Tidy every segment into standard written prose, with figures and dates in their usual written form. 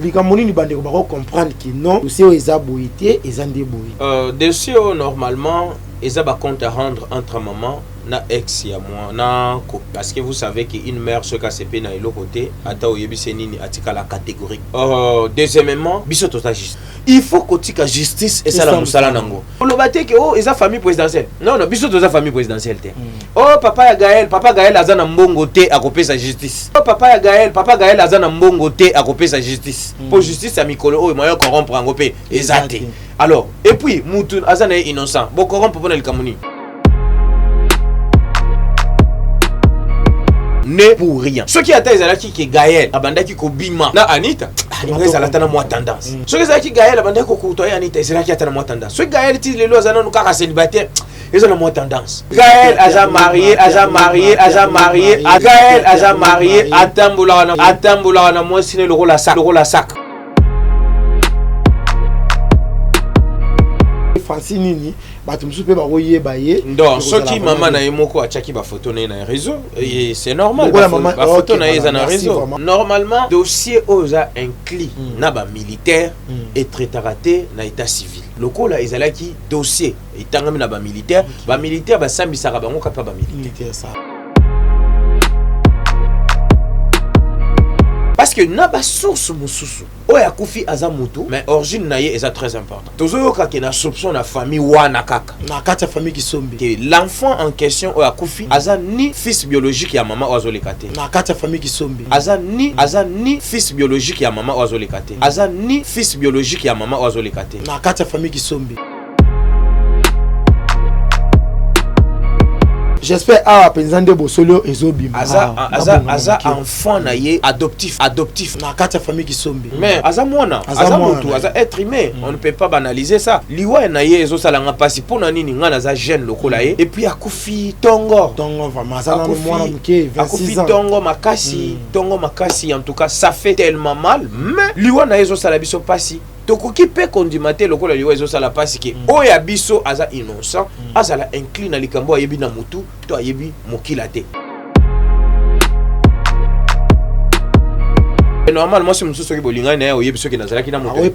likamoni ni bande ko comprendre que non dossier eza boité eza ndeboyi dossier normalement eza ba compte à rendre entre maman na ex ya moi na ko parce que vous savez qu'une mère ce ka CP na ilo côté ata oyebise nini atika la catégorie. Deuxièmement biso tota juste il faut kotika justice et ça la musala nango olobate que oh eza famille présidentielle non biso tota famille présidentielle te. Oh papa Gaël aza na mbongo te akopesa justice. Oh papa Gaël aza na mbongo te akopesa justice. Pour justice ya mikolo oh moyen corrompre ngo pe ezate. Alors et puis mutu aza na innocent bo corrompre pona likamoni ne pour rien. Ce qui attend ezalaki que Gaël abandaki ko bima na Anita ezalata na moi tendance. Ce qui ezalaki Gaël abandaki ko kutoya Anita ezalaki ata na moi tendance. Ce Gaël ti lelo azana no kaka célibataire ezana moi tendance. Gaël aza marié Gaël aza marié atambola na moi sine le rôle à sac. Francine batumsu pe ba royer baye donc ce qui maman na yemoko achaki ba photo na réseau et c'est normal ba photo na eza na réseau normalement dossier oza inclus na ba militaire et traitaraté na état civil lokola ezalaki dossier etangami na ba militaire ba sambisaka bango kapa ba militaire ça parce que na ba source mususu oya kufi aza mutu mais origine na ye est très important tozoyoka ke na soupçon na famille wana kaka na kati ya famille kisombi que l'enfant en question oya kufi aza ni fils biologique ya maman ozoleka te na kati ya famille kisombi aza ni fils biologique ya maman ozoleka te aza ni fils biologique ya maman ozoleka te na kati ya famille kisombi. J'espère à Penzande Bosolio et Zobim. Aza enfant na ye adoptif na kati famille qui sombi. Mais aza mwana, aza mutu, aza être humain. On ne peut pas banaliser ça. Liwa na ye ezo salanga pasi pona nini nga na za jeune lokola ye et puis akufi tongo vraiment ça na mwana muke 26 ans. Akufi tongo makasi en tout cas ça fait tellement mal mais liwa na ezo sala biso pasi tokoki pe kondimate lokola liwa ezo sala pasi ke oya biso aza innocent azala incline na likambo ayebi na mutu to ayebi mokila te. Normalement si musu soki bolinga na oyebi soki nazalaki na mutu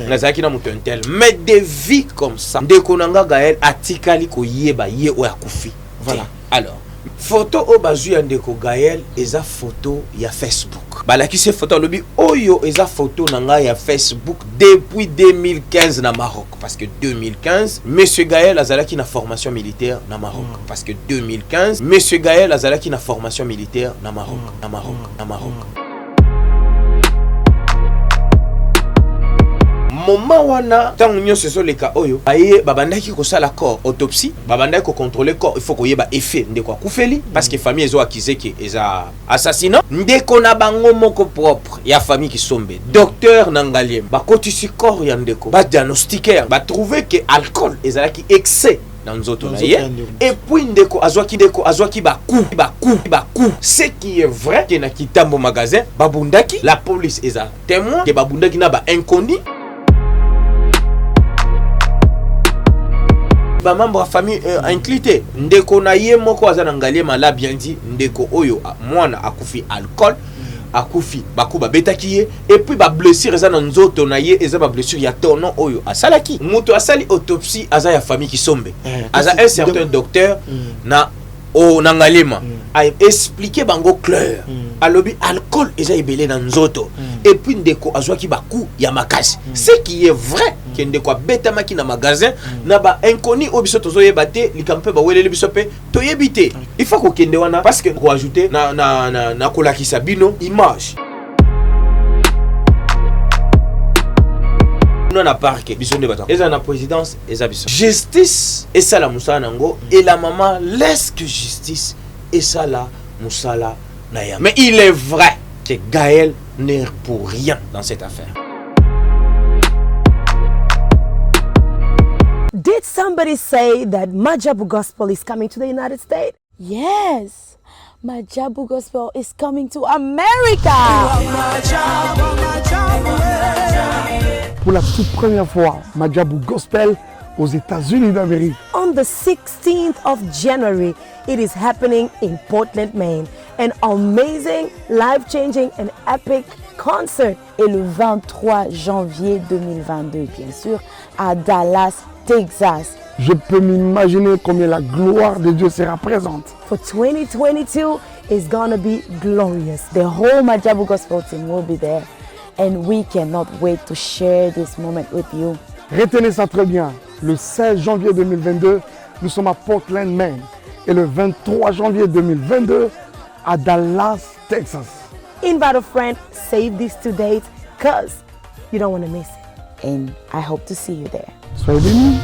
nazalaki na mutu tel mais des vies comme ça ndeko nanga Gaël atikali ko yeba ye oya kufi voilà. Alors photo o bazu ya ndeko Gaël eza photo ya Facebook balaki se photo lobi oyo eza photo nanga ya Facebook depuis 2015 na Maroc parce que 2015 monsieur Gaël azalaki na formation militaire na Maroc parce que 2015 monsieur Gaël azalaki na formation militaire na Maroc. Moment wana tango nyonso ezoleka oyo aye babandaki kosala corps autopsie babandaki ko contrôler corps il faut koyeba effet ndeko akufeli parce que famille ezo akize ke eza assassinat ndeko na bango moko propre ya famille ki sombe docteur nangaliem bakotisi corps ya ndeko ba diagnostiquer ba trouver que alcool ezalaki excès dans nzoto na ye et puis ndeko azwaki baku ce qui est vrai que na kitambo magasin babundaki la police eza témoin que babundaki na ba inconnu membre de famille inclité ndeko na ye moko azana ngalie mala bien dit ndeko oyo mwana akufi alcool akufi bakuba betaki ye et puis ba blessure ezana nzoto na ye eza ba blessure ya tono oyo asalaki muto asali autopsie aza ya famille qui sombe aza un certain docteur na o nangalema a expliqué bango clair alobi alcool eza ebele na nzoto et puis ndeko azwaki baku ya makasi ce qui est vrai que ndeko betamaki na magasin na ba inconnu obiso tozoyeba te likampe ba welele biso pe toyebite il faut ko kende wana parce que ko ajouter na kolakisa bino image na parquet biso nde bato eza na présidence eza biso justice et ça la musala nango et la maman laisse que justice et ça la musala naya mais il est vrai que Gaël n'est pour rien dans cette affaire. Did somebody say that Majabu Gospel is coming to the United States? Yes, Majabu Gospel is coming to America. Pour la toute première fois, Majabu Gospel aux États-Unis d'Amérique. On the 16th of January, it is happening in Portland, Maine. An amazing, life-changing, and epic concert est le 23 janvier 2022, bien sûr, à Dallas, Texas. Je peux m'imaginer combien la gloire de Dieu sera présente. For 2022, it's gonna be glorious. The whole Majabu Gospel team will be there, and we cannot wait to share this moment with you. Retenez ça très bien. Le 16 janvier 2022, nous sommes à Portland, Maine. Et le 23 janvier 2022, à Dallas, Texas. Invite a friend, save these 2 dates, cause you don't wanna miss it. And I hope to see you there. Soyez bénis.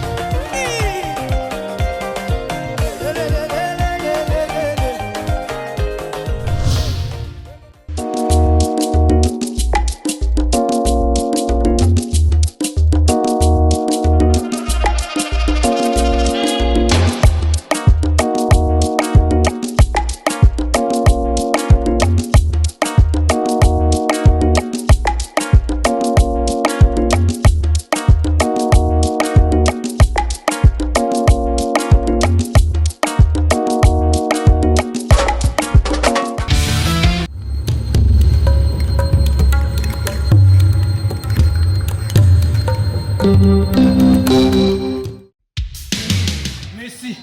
Merci.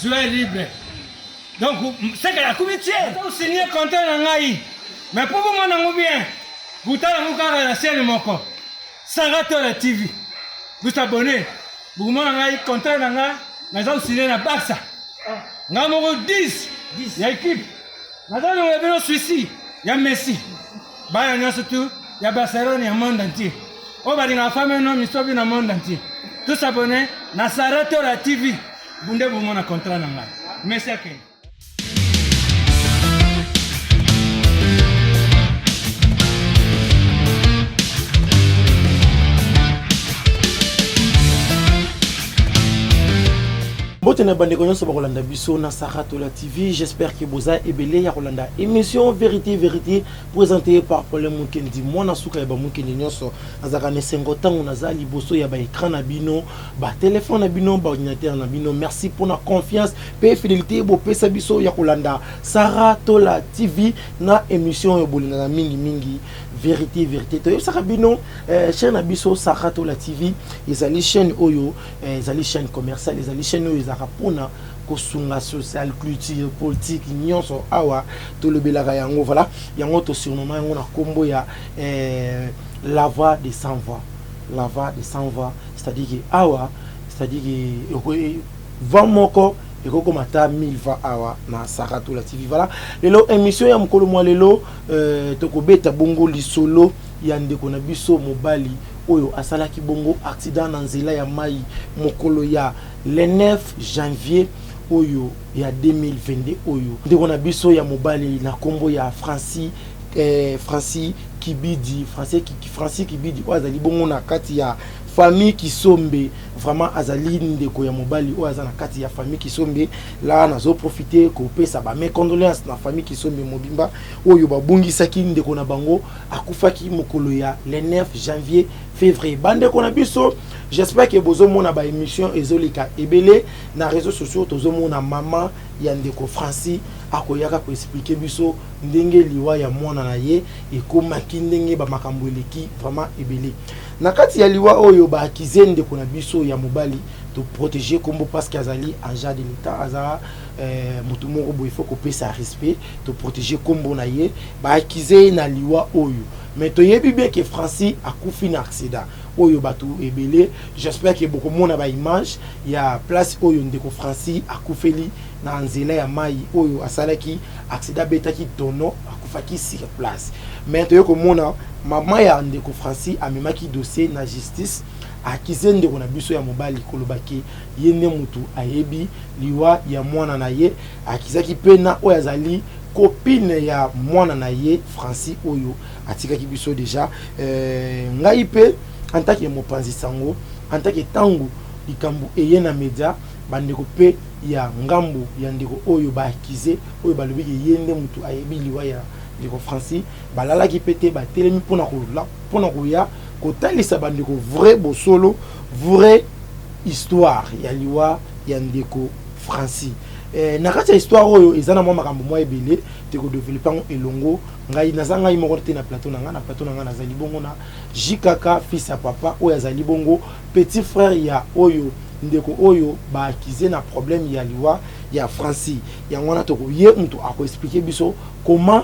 Joie libre. Donc, c'est que la comité, vous signez content en Aïe. Mais pour vous, mon bien, vous avez la scène mon corps. Sarato la TV. Vous abonnez. Vous m'avez content en Aïe. Mais vous signez la Barça. Nous avons 10. Il y a équipe. Nous avons Suisse. Il y a Messi. Il y a surtout. Il y a Barcelone, il y a le monde entier. Oh, bah, il y a une femme, un homme, ils sont dans le monde entier. Tous abonnés, na Sarato la TV. Vous devez vous montrer contrat. Merci à vous. Botena bandeko nyonso ba kolanda biso na Sarato la TV. J'espère que boza ebele ya kolanda émission vérité présentée par Paul Mukendi. Mwana suka ya ba Mukendi nyonso azaka ne sengotango naza liboso ya ba écran na bino, ba téléphone na bino, ba ordinateur na bino. Merci pour la confiance et fidélité bo pesa biso ya kolanda Sarato la TV na émission ya bolinga mingi vérité to saka bino chaîne na biso Sarato la TV ezali chaîne oyo ezali chaîne commerciale ezali chaîne oyo rapona kosunga social culture politique nyonso awa to le belaka yango voilà yango to surnommé yango na kombo ya la voix des sans voix, la voix des sans voix, c'est-à-dire que awa c'est-à-dire que va moko ekoko mata 1000 va awa na Sarato la TV voilà lelo émission ya mokolo mwa lelo to kobeta bongo lisolo ya ndeko na biso mobali oyo asalaki bongo accident na nzela ya mai mokolo ya le 9 janvier oyo ya 2022 oyo ndeko na biso ya mobali na kombo ya Francis Kibidi Francis Kibidi oyo azali bongo na kati ya famille Kisombe vraiment azali ndeko ya mobali oyo aza na kati ya famille Kisombe la nazo profiter ko pesa ba mes condoléances na famille Kisombe mobimba oyo babungisaki ndeko na bango akufaki mokolo ya le 9 janvier février bandeko na biso. J'espère que bozo mona ba émission ezolika ebele na réseaux sociaux tozo mona maman ya ndeko Francis akoyaka ko expliquer biso ndenge liwa ya mwana na ye ekomaki ndenge ba makambo eleki vraiment ebele na kati ya liwa oyo ba akize ndeko na biso ya mobali to protéger kombo parce qu'azali anja de l'état azara mutu moko bo il faut ko pesa respect to protéger kombo na ye ba akize na liwa oyo mais to yebi bien que Francis akufi na accident oyo batu ebele. J'espère que beaucoup mona ba image ya place oyo ndeko Francis akufeli na nzela ya mai oyo asalaki accident betaki tono akufaki sur place mais to yoko mona mama ya ndeko Francis amemaki dossier na justice akize ndeko na biso ya mobali kolobaki yende mutu ayebi liwa ya mwana na ye akizaki pena oyo azali copine ya mwana na ye Francis oyo atikaki biso déjà ngai pe en tant que mopanzi sango en tant que tango likambo eye na media bandeko pe ya ngambo ya ndeko oyo ba akize oyo balobi yende mutu ayebi liwa ya ndeko Francis balalaki pete ba telemi pona koya kotalisa bandeko vrai bosolo vrai histoire ya liwa ya ndeko Francis na kati ya histoire oyo eza na mwa makambo mwa ebele te ko développer elongo ngai nazanga ngai moko te na plateau na nga nazali bongo na JKK fils ya papa oyo azali bongo petit frère ya oyo ndeko oyo ba akize na problème ya liwa ya Francis yango na to ko ye mtu ako expliquer biso comment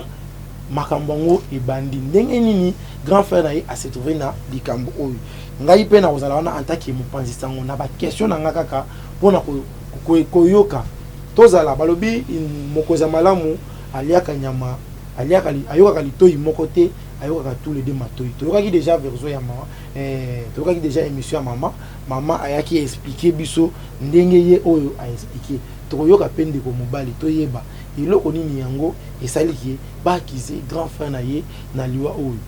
makambo ngo ebandi ndenge nini grand frère na ye a se trouver na likambo oyo ngai pe na kozala wana antaki mopanzi sango na ba question na nga kaka pona koyoka tozala balobi mokoza malamu aliaka nyama aliaka ayoka litoi moko te ayoka tous les deux matoi toyokaki déjà version ya mama toyokaki déjà émission ya mama ayaki expliquer biso ndenge ye oyo a expliquer toyoka pe ndeko mobali toyeba eloko nini yango esaliki bakize grand frère na ye na liwa oyo.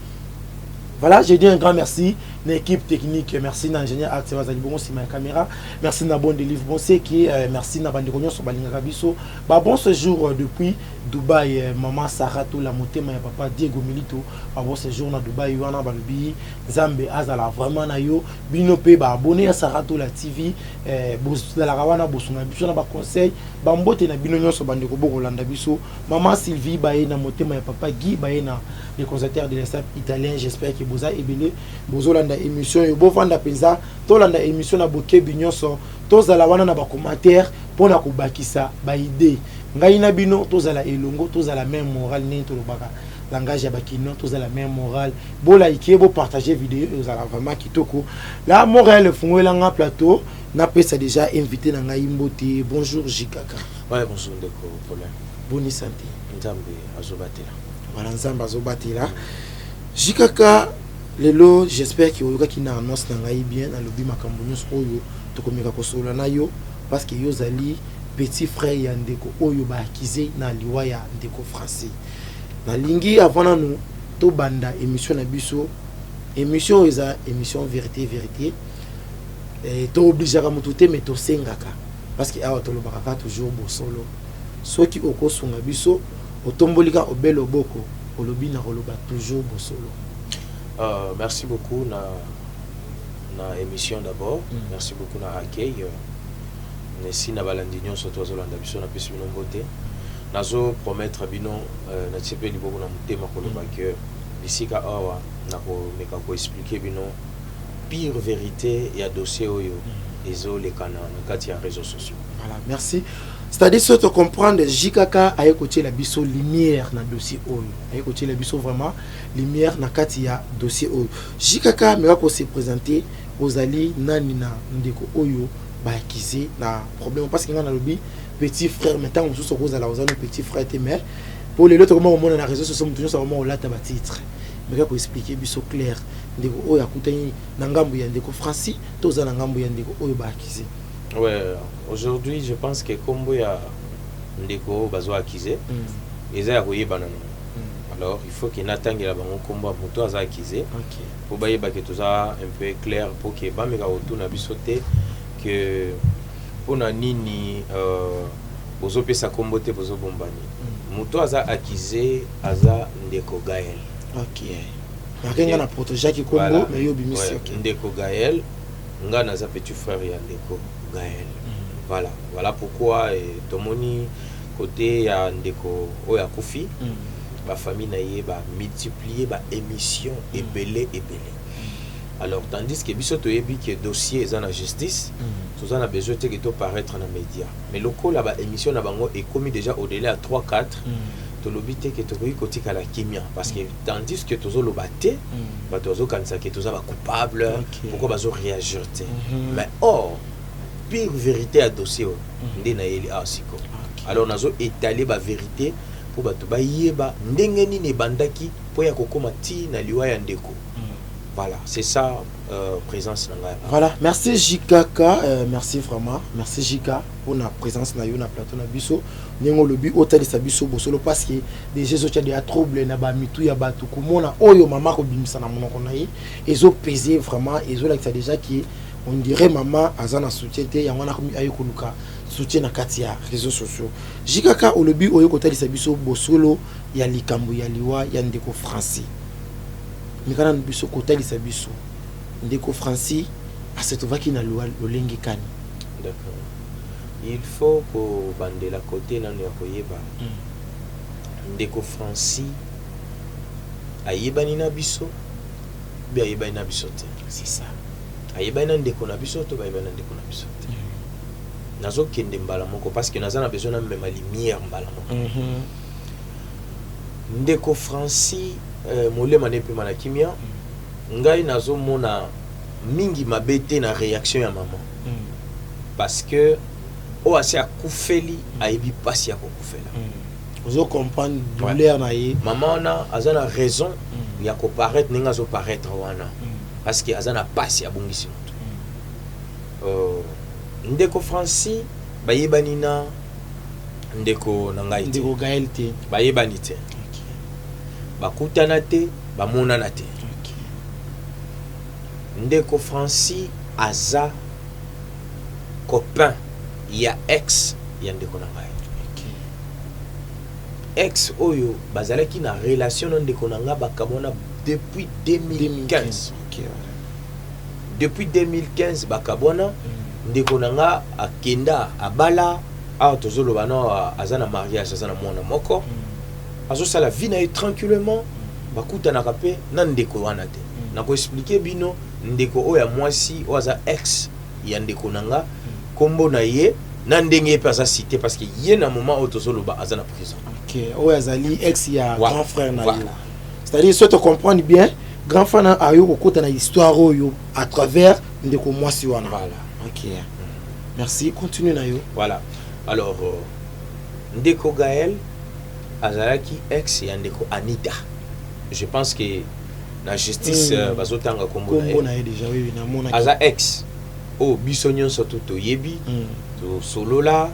Voilà, je dis un grand merci à l'équipe technique, merci à l'ingénieur Axel Wazalibongo, c'est ma caméra, merci à Bon Délivre, bon c'est qui, merci à Bandi Rognon sur Balinga Rabiso. Bon séjour depuis Dubaï, maman Sarah, tout la montée, ma papa Diego Milito, bon séjour à Dubaï, Yoana Balubi, Zambe Azala, vraiment Nayo, Binope, abonné à Sarah, tout la TV, la Rawana, Bosuna, Bishona, conseil, Bambote, na Binonio sur Bandi Robo, Rolanda Biso, maman Sylvie, Baena, montée, ma papa Guy, Baena, les concerteurs de l'Estap italien, j'espère que boza ebele bozolanda émission et bovanda penza tolanda émission na boke binyoso tozala wana na ba commentaire pona ko bakisa ba idée ngai na bino tozala elongo tozala même morale ne to lobaka langage ya bakino tozala même morale bo like bo partager vidéo tozala vraiment kitoko la Montréal fungwela nga plateau na pesa déjà invité na ngai mbote bonjour JKK. Ouais, bonjour ndeko Paulin. Bonne santé. Nzambe azobatela. Voilà, Nzambe azobatela. JKK lelo j'espère que oyoka ki na annonce na ngai bien na lobi makambo nyos oyo tokomeka kosola na yo parce que yo zali petit frère ya ndeko oyo ba akize na liwa ya ndeko Francis. Na lingi avant nous to banda émission na biso émission eza émission vérité et to obligé ka mututé mais to sengaka parce que awa to lobaka toujours bosolo soki okosunga biso otombolika obelo boko olobi na roloba toujours bosolo. Merci beaucoup na émission d'abord. Merci beaucoup na accueil. Nesi na balandinyo soto azolanda biso na pesi bino mbote. Nazo promettre bino na tsepe liboko na mutema koloba que bisika awa na ko meka ko expliquer bino pire vérité ya dossier oyo ezo le kana na kati ya réseaux sociaux. Voilà, merci. C'est-à-dire que tu comprends JKK a écouté la biso lumière dans le dossier oyo. A écouté la biso vraiment lumière dans katia dossier oyo. JKK me va se présenter aux alliés nani na ndeko oyo ba akize na problème parce que ngana lobi petit frère maintenant on se cause à la ozano petit frère te mère pour les autres comment on na réseaux sociaux toujours ça vraiment on lata ba titre. Me va expliquer biso clair ndeko oyo akutani na ngambo ya ndeko Francis toza na ngambo ya ndeko oyo ba akize. Ouais, aujourd'hui je pense que combo ya ndeko bazo akize eza ya koyeba nano. Alors il faut que natangi la bango combo moto aza akize. OK. Pour baye ba que tout ça un peu clair pour que ba meka autour na bisoté que pona nini bozo pesa combo te bozo bombani. Moto aza akize aza ndeko Gaël. OK. Makenga na protéger ki combo mais yo bimisi OK. Ndeko Gaël nga naza petit frère ya ndeko Gaël. Voilà pourquoi tomoni côté ya ndeko oya kufi ba famille na ye ba multiplier ba émission ebele. Alors tandis que biso toyebi que dossier za na justice tout ça a besoin de to paraître na média mais loko la ba émission na bango est commis déjà au délai à 3-4 to lobité que to koyi kotika la kimia parce que tandis que tozo lobaté ba tozo kanisa que toza ba coupable pourquoi bazo réagir té mais or pire vérité à dossier ndé na yeli asiko alors nazo étaler ba vérité pour ba to ba yeba ndenge nini bandaki po ya kokoma ti na liwa ya ndeko. Voilà, c'est ça, présence. Voilà, merci JKK, merci vraiment, merci JK pour la présence na yo na plateau na biso. Nengo lobi hôtel sa biso bosolo parce que déjà zo tia des troubles na ba mitu ya batu komona oyo mama ko bimisa na monoko na ye ezo peser vraiment ezo la ça déjà qui on dirait maman azana soutien te ya wana komi ayo koluka soutien na kati ya réseaux sociaux. JKK olobi oyo hôtel sa biso bosolo ya likambo ya liwa ya ndeko Francis. Mikana biso kotalisa biso ndeko Francis asetova ki na lolenge kani. D'accord. il faut que bande la côté nanu ya koyeba ndeko Francis ayebani na biso bi ayebani na biso te. C'est ça. Ayebani na ndeko na biso to bayebani na ndeko na biso te. Nazo kende mbala moko parce que naza na besoin na même lumière mbala moko. Ndeko Francis molema ne pe mana kimia ngai nazo mona mingi mabete na réaction ya maman. Parce que o asi akufeli ayebi pasi ya kokufela. Vous comprendre douleur na ye. Maman na azana raison ya ko paraître ninga zo paraître wana. Parce que azana pasi ya bongisi mutu. Ndeko Francis bayebani na ndeko nangai te. Ndeko Gaël te. Bayebani te. Bakutana te, bamonana te. Ndeko Francis aza copain ya ex ya ndeko nangai. Ex oyo bazalaki na relation na ndeko nanga bakabona depuis 2015. Depuis 2015 bakabona ndeko nanga akenda abala a tozolo bana azana mariage azana mwana moko. Azo sala vie na tranquillement bakutana kape na ndeko wana te. Na ko expliquer bino ndeko oya mwasi oza ex ya ndeko nanga kombo na ye na ndenge pe aza cité parce que ye na moment autosolo ba azana prison. OK, Oyazali ex ya grand frère na yo. Voilà. C'est-à-dire si tu comprends bien, grand frère na ayo kokota na histoire oyo à travers ndeko mwasi wana. Voilà. OK. Merci, continue na yo. Voilà. Alors ndeko Gaël azalaki ex ya ndeko Anita. Je pense que la justice bazotanga kombo na ye déjà oui na mona aza ex o biso nyonso to yebi to solola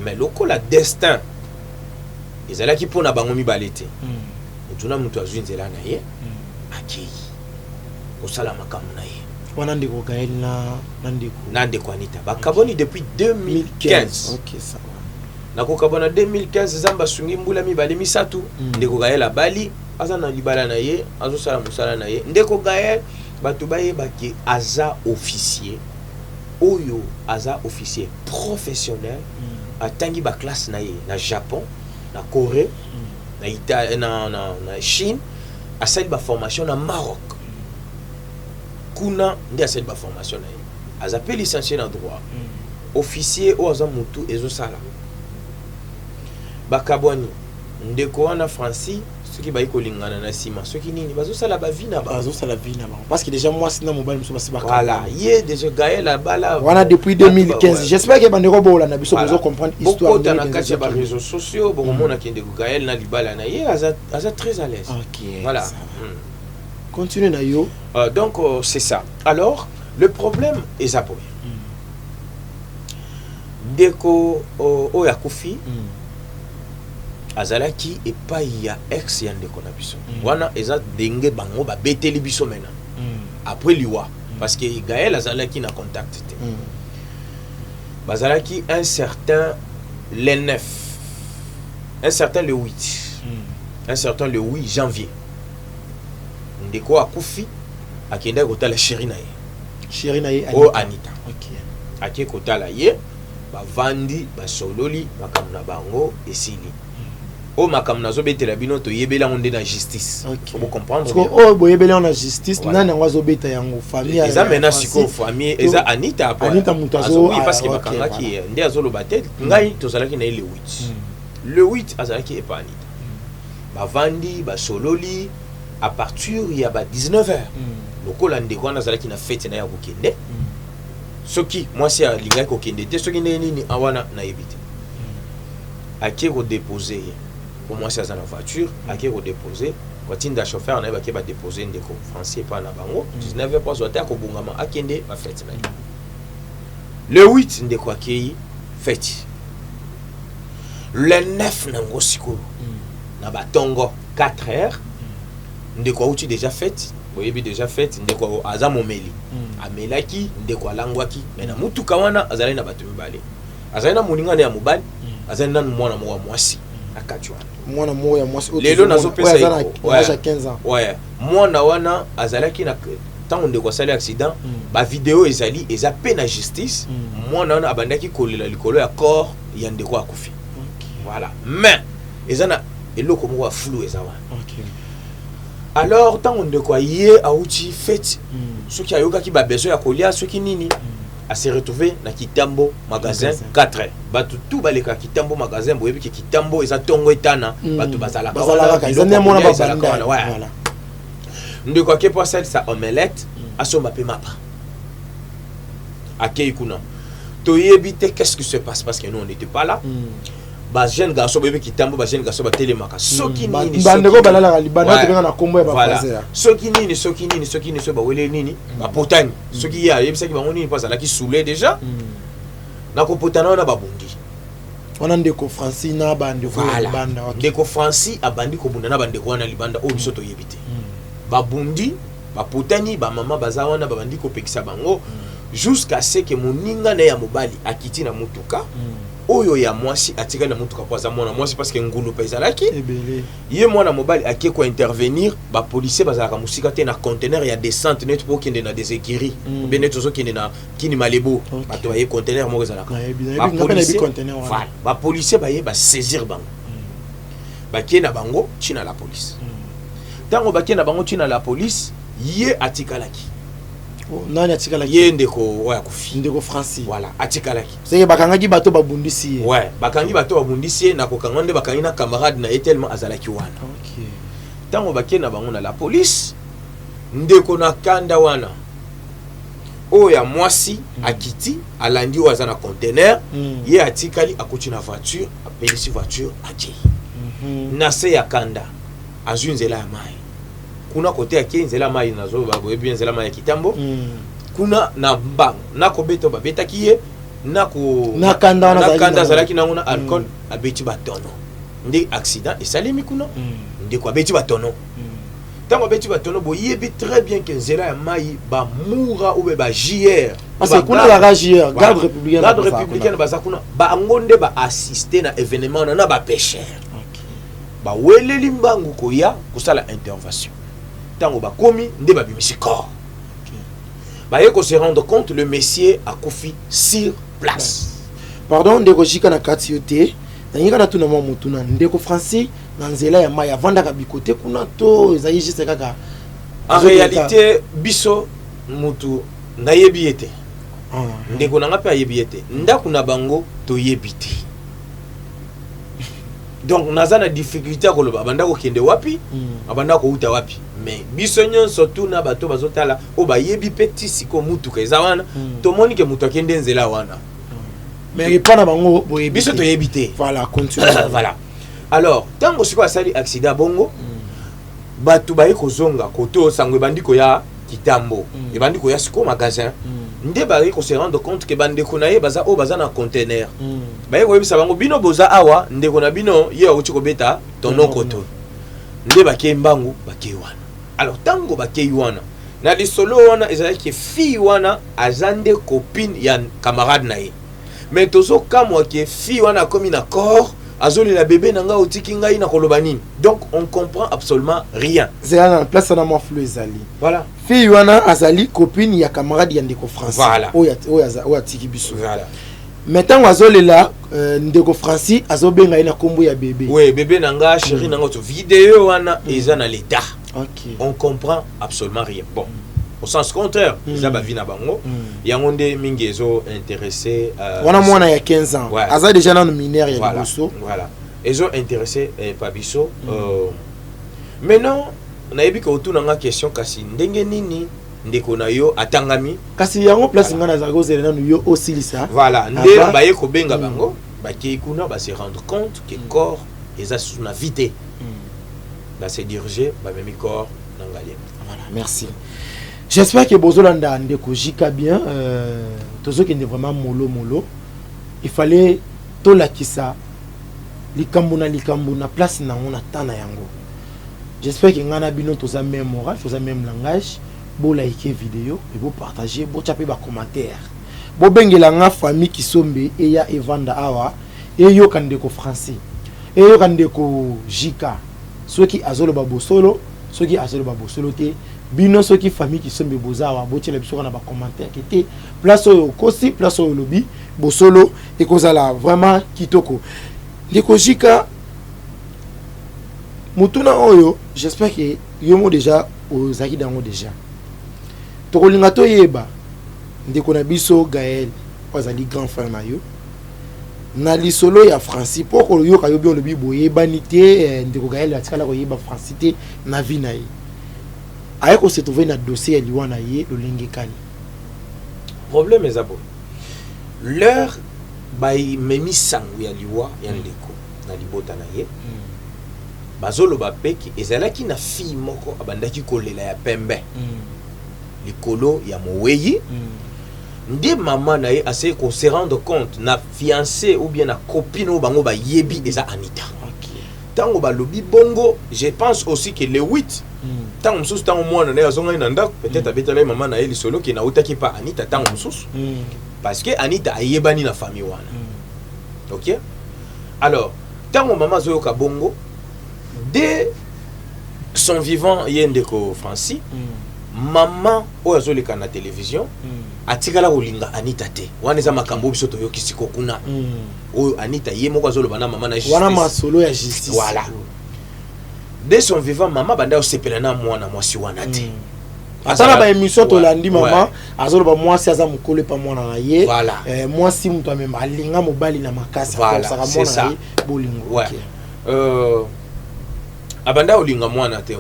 mais lokola destin ezalaki pona bango mibale te mutuna mutu azwi nzela na ye akei osala makambo na ye wana ndeko Gaël na ndeko Anita bakaboni depuis 2015. OK, ça va. Nakokabona 2015 zamba sungi mbula mibale misatu ndeko Gaël abali azana libala na ye azosala musala na ye ndeko Gaël batu baye baki aza officier oyo aza officier professionnel atangi ba classe na ye na Japon na Corée na Italie na Chine asali ba formation na Maroc kuna ndi asali ba formation na ye aza pe licencié na droit officier o aza mutu ezosala bakabwani ndeko wana Francis soki bayi kolingana na sima soki nini bazosala ba vie na ba bazosala vie na ba parce que déjà moi sina mobile muso basi bakaba voilà ye déjà Gaël abala wana depuis 2015 j'espère que bandeko bola na biso bozo comprendre histoire de na kati ya ba réseaux sociaux bomona ki ndeko Gaël na libala na ye aza très à l'aise. OK, voilà. Continue na yo. Donc c'est ça. Alors le problème est ça pour ndeko oya kufi azalaki epai ya ex ya ndeko na biso wana eza denge bango ba beteli biso mena après liwa parce que Gaël azalaki na contact te bazalaki un certain le 9 un certain le 8 un certain le 8 janvier ndeko akufi akenda kotala chéri na ye Anita. Anita. OK, ake kotala ye bavandi basololi makambo na bango esili o makambo nazo betela bino to yebela ngonde na justice. OK, vous comprendre parce que boyebela na justice nani ngwazo beta yango famille eza mena siko famille eza Anita apa Anita mutazo oui parce que bakanga ki ndi azolo batel ngai tozalaki na le 8 le 8 azalaki epa Anita bavandi basololi à partir ya ba 19h lokola ndeko wana azalaki na fête na ya kokende soki mwasi alingaki kokende te soki nini awana na yebite ake ko déposer pour mwasi aza na voiture ake ko déposer watinda chauffeur na yebaki ba déposer ndeko Francis pa na bango 19h pas zote akobungama akende ba fête na ye le 8 ndeko akei fête le 9 nango sikoyo na batongo 4h ndeko auti déjà fête boyebi déjà fête ndeko aza momeli amelaki ndeko alangwaki mais na mutuka wana azali na bato mibale azali na moningana ya mobali azali na mwana mwa mwasi akati wana mwana moya mwasi lelo nazopesa wana 15 ans ouais mwana wana azalaki na tant on de quoi sali accident ba vidéo ezali eza pe na justice moi na abandaki kolela likolo ya corps ya ndeko akufi voilà mais ezana eloko moko flou ezawa alors tant on de quoi yé auti fait ce qui a yoka ki ba besoin ya kolia ce qui nini a se retrouver na Kitambo magasin 4 batu tout baleka Kitambo magasin boyebi ki Kitambo eza tongo etana batu bazala ezana mona babanda voilà ndeko ke pour ça omelette asomba pe mapa akei kuna toyebi te qu'est-ce qui se passe parce que nous on n'était pas là ba jeune garçon bébé Kitambo ba jeune garçon ba télémaka soki nini bandeko balala libanda te na kombo ya ba voilà soki nini so ba wele nini ba potani soki ya yebisa ki bango nini pas la ki soulé déjà na ko potana na ba bondi on a ndeko Francina bandeko libanda ndeko Franci abandi ko bunda na bandeko wana libanda o biso to yebite ba bondi ba potani ba mama bazawana ba bandi ko pekisa bango jusqu'à ce que moninga na ya mobali akiti na mutuka oyo ya mwasi atika na mutuka poza mwana mwasi parce que ngulu pesa laki ye mwana mobali akie ko intervenir ba policier bazaka musika te na conteneur ya descente net pour kende na des écuries bien net zo kende na kini malebo bato ye conteneur mo zalaka ba policier ba ye ba saisir bango ba kie na bango china la police tango ba kie na bango china la police ye atika laki nani atika laki ye ndeko oya kufi ndeko Franci voilà atika laki c'est bakangaki bato babundisi ouais bakangi bato babundisi na kokanga nde bakangi na camarade na tellement azalaki wana OK tango bakie na bango na la police ndeko na kanda wana oya mwasi akiti alandi waza na conteneur ye atikali akuti na voiture apelisi voiture aje na se ya kanda azwi nzela ya mai kuna kote ya nzela mai nazo baboye bien nzela mai ya Kitambo kuna na mbango na kobeto babetaki ye na kanda zalaki nango na alcool abeti batono ndi accident esalemi kuna ndi ko abeti batono tango abeti batono boyebi très bien que nzela ya mai ba moura ou ba JR parce que kuna la JR garde républicaine baza kuna ba ngonde ba assister na événement na ba pêcheur ba weleli mbangu koya kusala intervention tango ba komi nde ba bimisi corps ba yeko se rendre compte le messier a kufi sur place pardon ndeko jika na kati yote na yika na tuna mwa mutuna ndeko Franci na nzela ya mai avanda ka bikote kuna to ezali juste kaka en réalité biso mutu na yebi ete ndeko na ngape ayebi ete ndako na bango to yebite donc naza na difficulté ko loba banda ko kende wapi abanda ko uta wapi mais biso nyonso tout na bato bazotala o ba yebi petit siko mutu ka ezawana to moni ke mutu akende nzela wana mais répondre bango boyebi biso to yebite voilà continue voilà alors tango siko asali accident bongo bato ba ekozonga koto sangwe bandiko ya Kitambo e bandiko ya siko magasin nde ba ko se rendre compte que bandeko na ye baza o baza na conteneur ba ko yebisa bango bino boza awa ndeko na bino ye uti ko beta tono koto nde ba ke mbangu ba ke wana alors tango ba ke wana na lisolo wana ezalaki fille wana azande copine ya camarade na ye mais tozo kamwa ke fille wana comme na corps azoli la bébé nanga otiki ngai na koloba nini donc on comprend absolument rien c'est là la place na mo flou ezali voilà fille wana azali copine ya camarade ya ndeko Franci voilà oya tiki biso voilà maintenant azolela ndeko Franci azobenga ina kombo ya bébé oui bébé nanga chérie nanga to vidéo wana eza na l'état OK on comprend absolument rien bon au sens contraire ça ba vina bango yango nde mingi ezo intéressé wana mwana ya 15 ans aza déjà na mineur ya biso voilà ezo intéressé pa biso maintenant nayebi ko tuna nga question kasi ndenge nini ndeko na yo atangami kasi yango place ngana za kozela nanu yo osilisa voilà nde ba ye ko benga bango ba ki kuna ba se rendre compte que corps eza sous na vité ba se diriger ba memi corps nangalie voilà merci. J'espère que Bozolanda ndeko jika bien tozo qui est vraiment molo il fallait to la kisa likambo na place na on atana yango. J'espère que ngana bino toza même moral, toza même langage, bo liker vidéo et bo partager, bo taper ba commentaire. Bo bengela nga famille qui sombe et ya evanda awa et yo kandeko Franci. Et yo kandeko jika. Ceux qui azolo ba bosolo, ceux qui azolo ba bosolo te bino soki famille qui sombe bozawa botie la biso na ba commentaire qui était place au kosi place au lobby bosolo et kozala vraiment kitoko ndeko jika mutuna oyo j'espère que yomo déjà aux acquis dango déjà tokolinga to yeba ndeko na biso Gaël ozali grand frère na yo na lisolo ya Francis poko yo ka yo bi lobi boyebani te ndeko Gaël atikala ko yeba Francis te na vie na ye aye ko se trouver na dossier ya liwa na ye lolenge kani problème ezabo leur bay memi sangu ya liwa ya ndeko na libota na ye bazolo bapeki ezalaki na fille moko abandaki kolela ya pembe likolo ya moweyi nde maman na ye essaye qu'on se rende compte na fiancé ou bien na copine ou bango ba yebi eza Anita. Tango ba lobi bongo, je pense aussi que le 8 tango msusu tango mwana na yazonga ina ndako peut-être abetala maman na ye lisolo ki na utaki pa Anita tango msusu parce que Anita ayebani na famille wana. OK? Alors, tango maman zoyoka bongo dès son vivant yendeko Francis maman oyo azoleka na télévision atikala kolinga Anita te wana eza makambo biso toyokisi kokuna oyo Anita ye moko azoloba na maman na justice wana masolo ya justice voilà dès son vivant maman banda osepela na mwana mwasi wana te atala ba émission tolandi maman azoloba mwasi aza mukolo pa mwana na ye mwasi mtu amemba alinga mobali na makasi voilà c'est ça bolingo ouais abanda olinga mwana te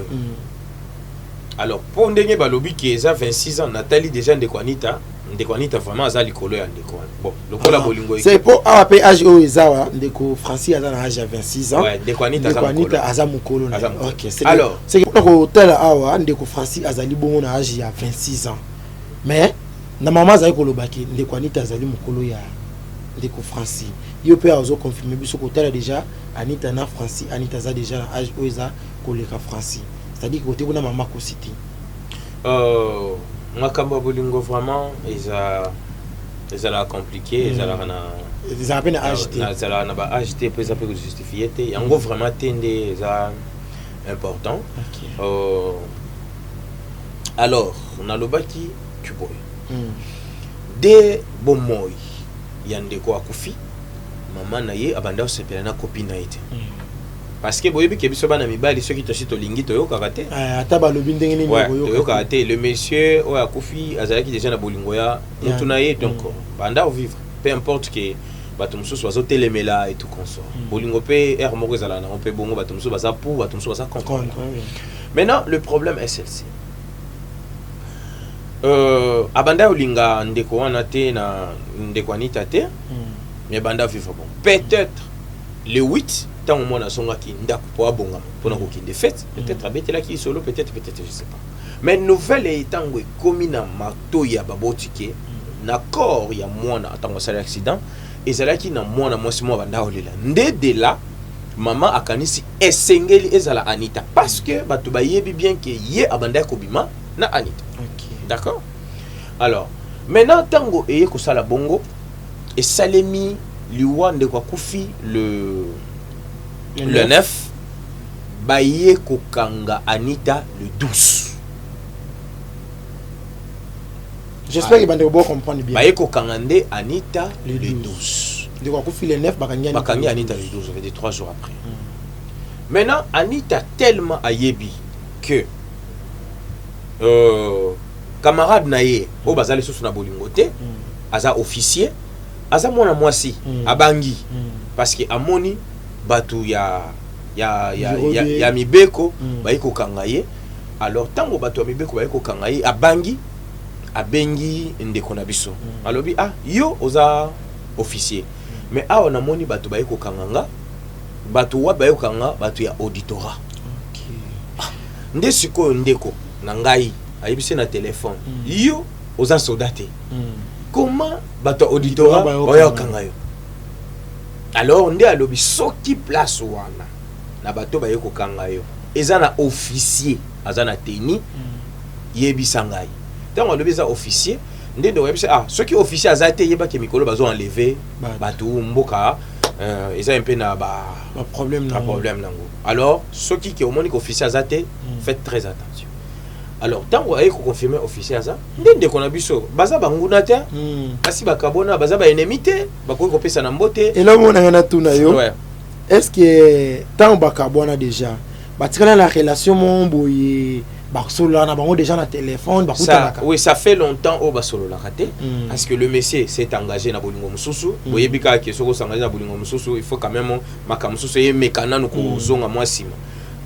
alors pour ndenge balobi ki eza 26 ans Nathalie déjà ndeko Anita vraiment aza likolo ya ndeko bon lokola bolingo c'est pour AAP âge o ezawa ndeko Francis aza na âge ya 26 ans ouais ndeko Anita aza mukolo OK c'est alors c'est que ko tela awa ndeko Francis azali bongo na âge ya 26 ans mais na maman azali kolobaki ndeko Anita azali mukolo ya ndeko Francis yo pe azo confirmer biso ko tela déjà Anita na Francis Anita za déjà na âge o eza koleka Francis c'est-à-dire que côté kuna maman ko cité makambo bolingo vraiment ezala compliqué ezala à peine agité ezala na ba agité peut ça peut justifier te yango vraiment tende eza important alors on a lobaki kuboy de bomoy yandeko akufi maman na ye abanda osepela na copine na ete parce que boyebi ke biso bana mibali ceux qui te cite lingi to yokarate ata balobi ndenge nini yokarate le monsieur oya kufi azalaki déjà na bolingo ya mutu na ye donc banda au vivre peu importe que bato mususu bazo telemela et tout consort bolingo pe er moko ezala na on pe bongo bato mususu baza pour bato mususu baza contre maintenant le problème est celle-ci abanda olinga ndeko wana te na ndeko Anita te mais banda vivre bon peut-être le 8 tant au moins na songa ki ndako po abonga pona ko ki défaite peut-être abetela ki solo peut-être je sais pas mais nouvelle etango komi na mato ya babotike na corps ya mwana atango sala accident ezalaki na mwana mwasi mwa banda olela ndede la maman akanisi esengeli ezala Anita parce que bato bayebi bien que ye abanda ko bima na Anita d'accord alors maintenant tango eye ko sala bongo et salemi liwa ndeko akufi le 9 baye kokanga Anita le 12 j'espère que bande bo comprendre bien baye kokanga nde Anita le 12 ndeko akufi le 9 bakangi Anita le 12 ça fait 3 jours après maintenant Anita tellement ayebi que camarade na ye o bazali susu na bolingo te aza officier aza mwana mwasi abangi parce que amoni batu ya mibeko bayi kokanga ye alors tango batu ya mibeko bayi kokanga ye abengi ndeko na biso alobi yo oza officier mais awa namoni batu bayi kokanga batu wa bayi kokanga batu ya auditorat nde sikoyo ndeko na ngai ayebisi na téléphone yo oza soldat te comment batu ya auditorat bayi kokanga yo alors nde alobi soki place wana na bato baye kokanga yo eza na officier aza na teni yebisa ngai tango alobi eza officier nde ndo yebisa soki officier aza te yeba ke mikolo bazo enlever bato mboka eza un peu na problème nango alors soki ke omoni ko officier aza te faites très attention alors tango aye ko confirmer officier ça ndende ko na biso baza banguna te kasi bakabona baza ba ennemi te bakoki kopesa na mbote et là on a na tuna yo est-ce que tant bakabona déjà batikana la relation mon boye basolo na bango déjà na téléphone ça oui ça fait longtemps au basolo la raté parce que le monsieur s'est engagé na bolingo mususu boyebika ke soko s'engager na bolingo mususu il faut quand même makamususu ye mekana no ko zonga mwasima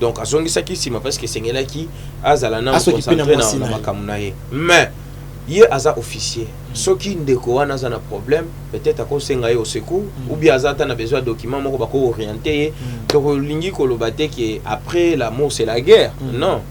donc azongisaki sima parce que sengelaki azala na concentré na makamuna ye mais ye aza officier soki ndeko wana aza na problème peut-être akosenga ye au secours ou bien azata na besoin de document moko bako orienter ye to lingi ko lobate que après la mort c'est la guerre non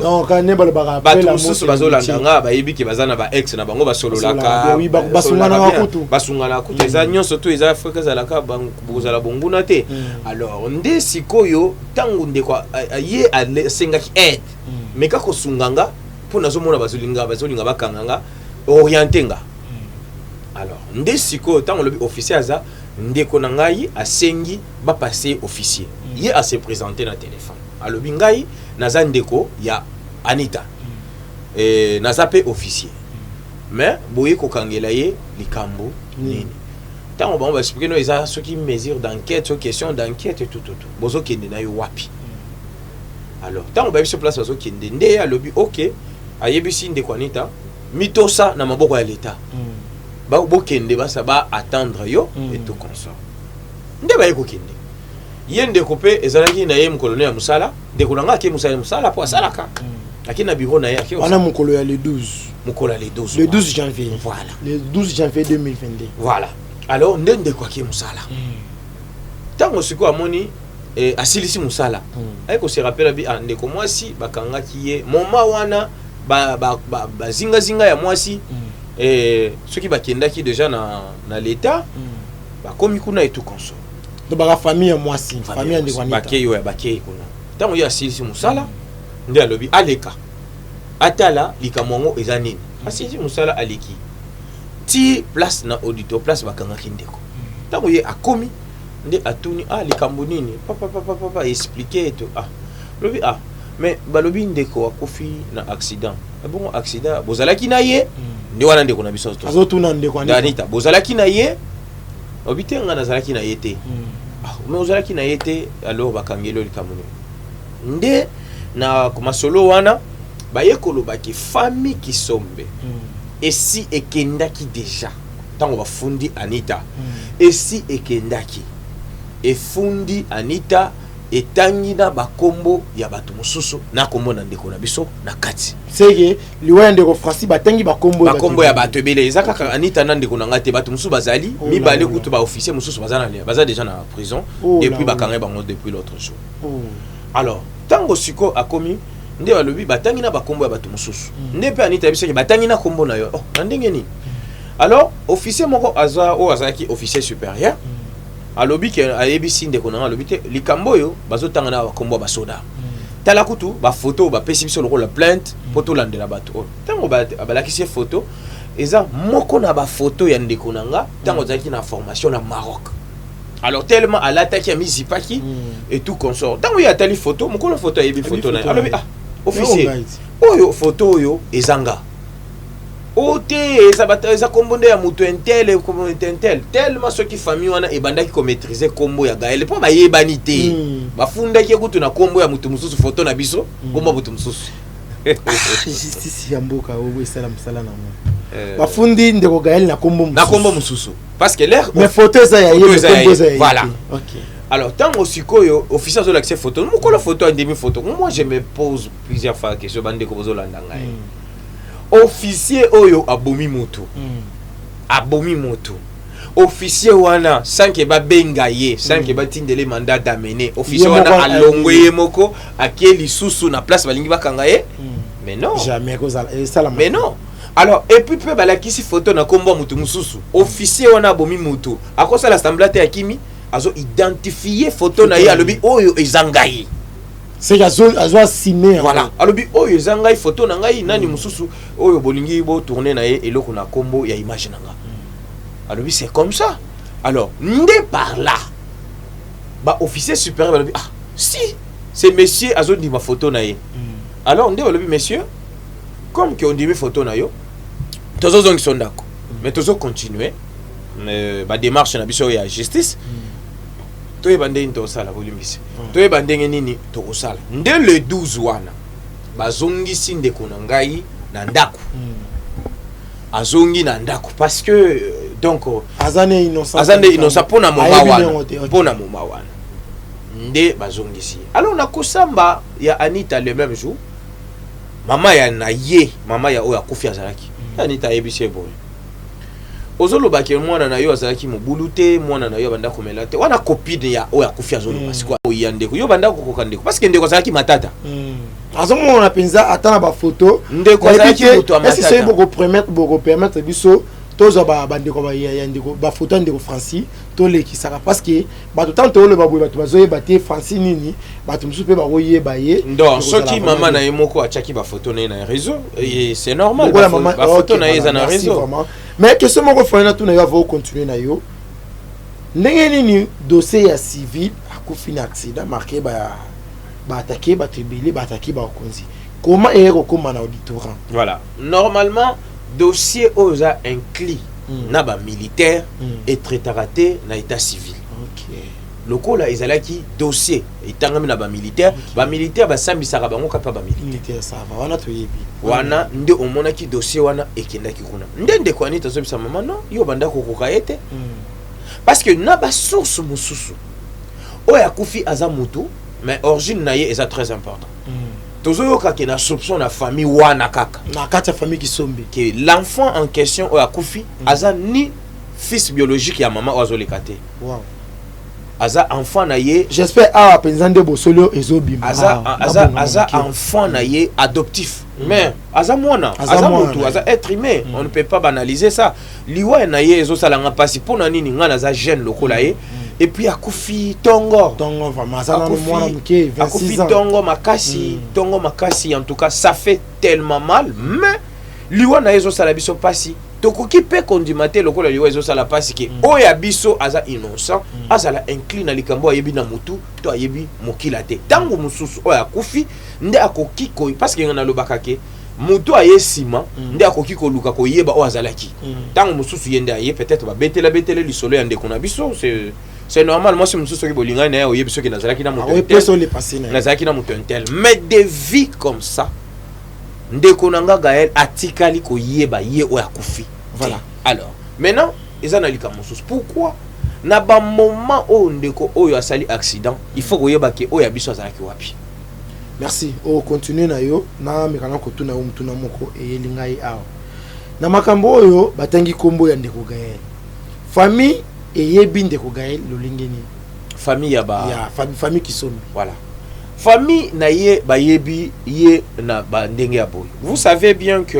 non quand ne bala bara après la mort bazolandanga bayebi ke bazana ba ex na bango basololaka oui basungana makutu basungana kutu eza nyonso to eza afrika zalaka bozala bonguna te alors nde sikoyo tangu ndeko ye asengaki aide mais kako sunganga pour nazomona bazolinga bakanganga orienter nga alors nde sikoyo tangu lobi officier aza ndeko na ngai asengi ba passer officier ye a se présenter na téléphone alobi ngai naza ndeko ya Anita naza pe officier mais boye ko kangela ye likambo nini tango ba expliquer no eza ce qui mesure d'enquête sur question d'enquête et tout bozo kende na yo wapi alors tango ba biso place bozo kende nde alobi OK ayebisi ndeko Anita mitosa na maboko ya l'état ba bokende basa ba attendre yo et tout consort nde ba yeko kende yende kopé ezalaki na ye mkolone ya musala ndeko nanga ke musala po asalaka lakini na bureau na yake ana mukolo ya le 12 mukolo ya le 12 le 12 janvier voilà le 12 janvier 2022 voilà alors ndende kwa ke musala tango siko amoni asilisi musala ay ko se rappelle bi ndeko mwasi bakangaki ye moma wana ba zinga ya mwasi soki bakendaki déjà na l'état bakomi kuna et tout consort de la famille moi si famille de Juanita bakeyo ya bakeyi kuna tango ya silisi musala nde alobi aleka atala likamongo eza nini asilisi musala aleki ti place na auditor place bakangaki ndeko tango ye akomi nde atuni likambo nini papa expliquer to lobi mais balobi ndeko akofi na accident bon accident bozalaki na ye nde wana ndeko na biso to azotuna ndeko Anita bozalaki na ye obitenga nazalaki na ye te mais ozalaki na ye te alors bakangelo likamuni nde na komasolo wana bayekolobaki famille kisombe esi ekendaki déjà tango bafundi Anita esi ekendaki efundi Anita etangi na bakombo ya bato mosusu na kombo na ndeko na biso na kati sege liwa ndeko Francis batangi bakombo ya bato ebele ezaka ka Anita na ndeko na ngate bato mosusu bazali mibale kutu ba officier mosusu baza déjà na prison depuis bakanga bango depuis l'autre jour alors tango siko akomi nde balobi batangi na bakombo ya bato mosusu nde pe Anita biso batangi na kombo na yo na ndenge ni alors officier moko azaki officier supérieur alobi ke ayebisi ndeko na alobi te likambo yo bazotanga na bakombo ba soda tala kutu ba photo ba pesi biso lokola plainte poto landela bato tango balakisi photo eza moko na ba photo ya ndeko nanga tango zaki na formation na Maroc alors tellement alataki amizipaki et tout consort tango ya tali photo moko na photo yebi photo na alobi officier oyo photo oyo ezanga ote eza kombo nde ya mutu entel kombo entel tellement soki famille wana ebandaki ko maîtriser kombo ya Gaël po bayebani te bafundaki kutu na kombo ya mutu mususu photo na biso kombo mutu mususu justice ya mboka obo esala msala na mo bafundi ndeko Gaël na kombo mususu parce que l'air mais photo eza ya kombo eza ya voilà OK alors tango sikoyo officier zo l'accès photo moko photo en demi photo moi je me pose plusieurs fois question bande ko bozo landa ngai officier oyo abomi moto officier wana sanke ba benga ye sanke ba tindele mandat d'amener officier wana alongwe moko akeli susu na place balingi bakanga ye mais non jamais ça mais non alors et puis pe balakisi photo na kombo mutu mususu officier wana abomi moto akosa la semblate ya kimi azo identifier photo na ye alobi oyo ezangai c'est azo signé voilà alobi oyo ezangai photo na ngai nani mususu oyo bolingi bo tourner na ye eloko na kombo ya image nanga alobi c'est comme ça alors nde par là ba officier supérieur alobi si c'est monsieur azo di ma photo na ye alors nde balobi messieurs comme que on dit photo na yo tozozongi so ndako mais tozo continuer ba démarche na biso ya justice toyeba ndenge tosala bolimbisi toyeba ndenge nini tokosala nde le 12 wana bazongisi ndeko na ngai na ndako azongi na ndako parce que donc azane innocent pona moma wana nde bazongisi alors na kosamba ya Anita le même jour mama ya na ye mama ya oya kufi azalaki Anita yebise boy ozoloba ke mwana na yo azalaki mobulu te mwana na yo banda komela te wana copine ya oya kufi azoloba sikwa oyandeko yo banda kokoka ndeko parce que ndeko azalaki matata azomona penza atana ba photo ndeko azalaki moto ya matata est-ce que boko permettre biso tozo ba ndeko ba ya ndeko ba photo ndeko Francis to lekisaka parce que bato tanto le baboye bato bazoyeba te Francis nini bato musupe ba oyeba ye donc soki mama na ye moko achaki ba photo na réseau et c'est normal ba photo na ye za na réseau mais que ce moko fana tout na yo va continuer na yo ndenge nini dossier ya civil akufi na accident marqué ba attaqué ba tribulé ba attaqué ba konzi comment est comme na auditorat voilà normalement dossier oza inclus na ba militaire et traité na état civil. OK. Lokola ezalaki dossier etangami na ba militaire ba sambisaka bango kapa ba militaire ça va wana toyebi wana nde omonaki dossier wana ekendaki kuna ndende ko Anita zobisa mama non yo banda kokoka ete parce que na ba source mususu oya kufi aza mutu mais origine na ye eza très important tozoyoka ke na soupçon na famille wana kaka na kati ya famille Kisombe que l'enfant en question oya kufi aza ni fils biologique ya mama ozoleka te wow aza enfant na ye j'espère a penzande bosolio ezobima aza enfant na ye adoptif mais aza mwana aza mutu aza être humain on ne peut pas banaliser ça liwa na ye ezosalanga pasi pona nini ngana aza jeune lokola ye et puis akufi tongo vraiment ça na mwana muke 26 ans tongo makasi en tout cas ça fait tellement mal mais liwa na yezo sala biso pasi tokoki pe kondimate lokola liwa yezo sala pasi ke oya biso aza innocent azala incline likambo ayebi na mutu to ayebi mokila te tango mususu oya kufi nde akoki ko parce que ngana lobaka ke mutu ayesima nde akoki ko luka ko yeba o azalaki tango mususu yende aye peut-être ba betele lisolo ya ndeko na biso c'est normal moi c'est mususu ki bolinga na oyebi so ki nazalaki na mutu nazalaki na mutu intel mais des vies comme ça ndeko nanga Gaël atikali ko yeba ye o yakufi voilà alors maintenant ezana likambo mususu pourquoi na ba moment o ndeko oyo asali accident il faut ko yeba ke o ya biso azalaki wapi. Merci o continue na yo na mekana ko tuna mutuna moko elingai awo na makambo oyo batangi kombo ya ndeko Gaël famille eyebi ndeko Gaël lolingeni famille ya ba famille Kisombe voilà famille na ye bayebi ye na ba ndenge ya boy vous savez bien que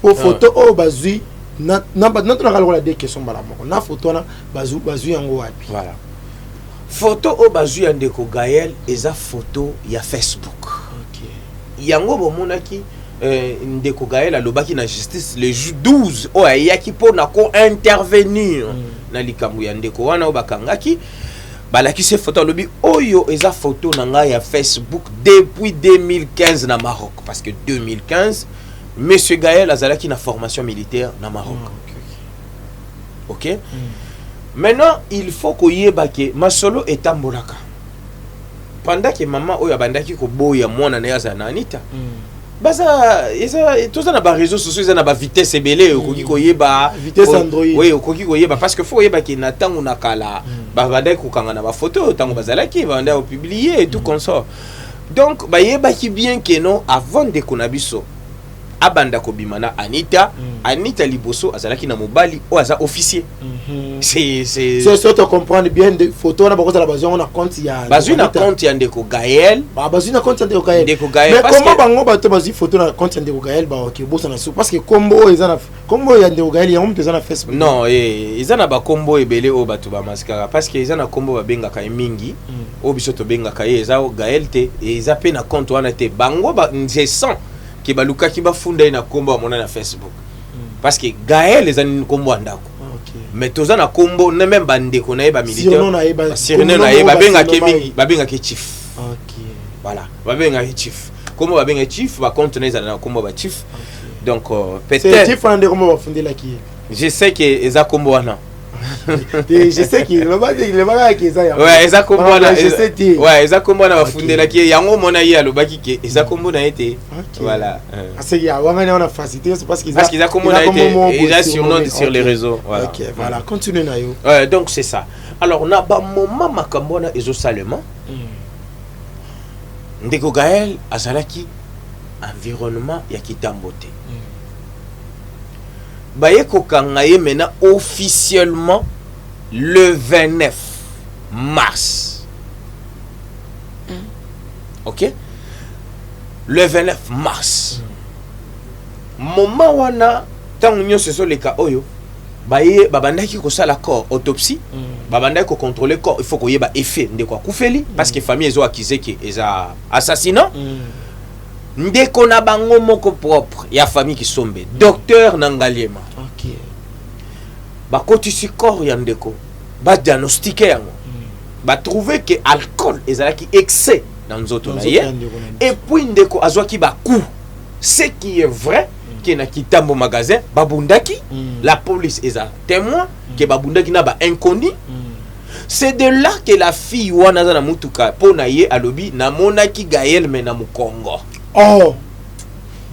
pour photo o bazui na la des questions bala moko na photo na bazui yango wapi voilà photo o bazui ya ndeko Gaël eza photo ya Facebook. OK yango bomonaki ndeko Gaël alobaki na justice le 12 o ayaki pona ko intervenir na likambo ya ndeko wana o bakangaki balaki se photo alobi oyo eza photo na nga ya Facebook depuis 2015 na Maroc parce que 2015 monsieur Gaël azalaki na formation militaire na Maroc. OK maintenant il faut ko yeba ke masolo etambolaka pendant que maman oyo abandaki ko boya mwana na yaza na Anita baza eza toza na ba réseaux sociaux eza na ba vitesse ebele okoki koyeba vitesse Android oui okoki koyeba parce que faut yeba ki na tango na kala ba banda ko kanga na ba photo tango bazalaki banda o publier et tout comme ça donc ba yeba ki bien que non avant de konabiso abanda ko bimana Anita Anita liboso azalaki na mobali o aza officier c'est surtout comprendre bien des photos na bakoza la bazon na compte ya bazui na compte ya ndeko Gaël bazui na compte ya ndeko Gaël mais comment bango bato bazui photo na compte ya ndeko Gaël ba OK bosa na sou parce que combo eza na combo ya ndeko Gaël ya mtu eza na Facebook non eza na ba combo ebele o bato ba maskara parce que eza na combo ba benga ka mingi o biso to benga ka eza o Gaël te eza pe na compte wana te bango ba nze 100 ki baluka ki bafunda na kombo amona na Facebook parce que Gaël les ani kombo andako mais toza na kombo na même bandeko na yeba militaire sirene na yeba benga ke mingi babenga ke chief. OK voilà babenga ke chief Comment va bien chief va contenir ça comment va chief. Donc c'est peut-être chief on comment va fonder la qui. Je sais que eza combo wana. Je sais qu'il le va qui ça. Ouais, eza combo wana. Je sais ti. Ouais, eza combo wana va fonder la qui yango mona ya lo baki ke eza combo na été. Voilà. C'est il y a on a facilité c'est parce qu'ils a combo na été déjà sur les réseaux. Voilà. OK, voilà, continue na yo. Donc c'est ça. Alors na ba moment makambo na ezo salema. Ndeko Gaël azalaki environnement ya kitambote. Baye kokanga ye maintenant officiellement le 29 mars. OK? Le 29 mars. Moment wana tango nyonso so leka oyo baye babandaki ko sala corps autopsie. Babandaki ko contrôler corps, il faut ko yeba effet ndeko akufeli parce que famille ezo accusé que eza assassinat. Ndeko na bango moko propre ya famille qui sombe docteur Nangaliema. OK. Ba kotisi corps ya ndeko ba diagnostiquer yango. Ba trouver que alcool ezalaki excès dans nzoto na ye. Et puis ndeko azwaki ba coup. Ce qui est vrai que na kitambo magasin babundaki la police eza témoin que babundaki na ba inconnu. C'est de là que la fille wana za na mutuka pona ye alobi na monaki Gaël mais na Mukongo. Oh,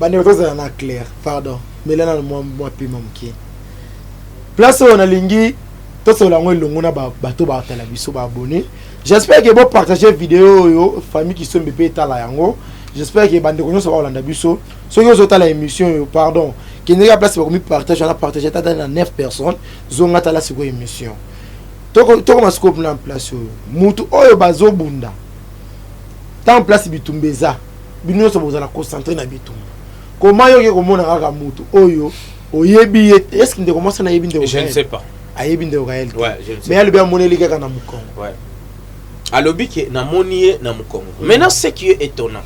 bah ne pas en clair, pardon. Mais là moi puis mon qui. Place on a lingi, tout ça là on longona bateau ba tala biso ba abonné. J'espère que vous partagez vidéo yo famille qui sont bépé tala yango. J'espère que bande konyo ça va olanda biso. Ceux qui ont tala émission yo pardon. Qui n'est pas place pour me partager on a partagé dans 9 personnes. Zonga tala c'est quoi émission. To comme scope en place yo. Mutu oyo bazo bunda. Tant place bitumbeza. Bino so bozala concentrer na bitumba. Comment yo ke komona kaka mutu oyo oyebi est-ce qu'il commence na yebi ndeko? Je ne sais pas. Ayebi ndeko Gaël. Ouais, je ne sais. Mais elle bien moneli kaka na Mukongo. Ouais. Alobi ke na monier na Mukongo. Maintenant ce qui est étonnant,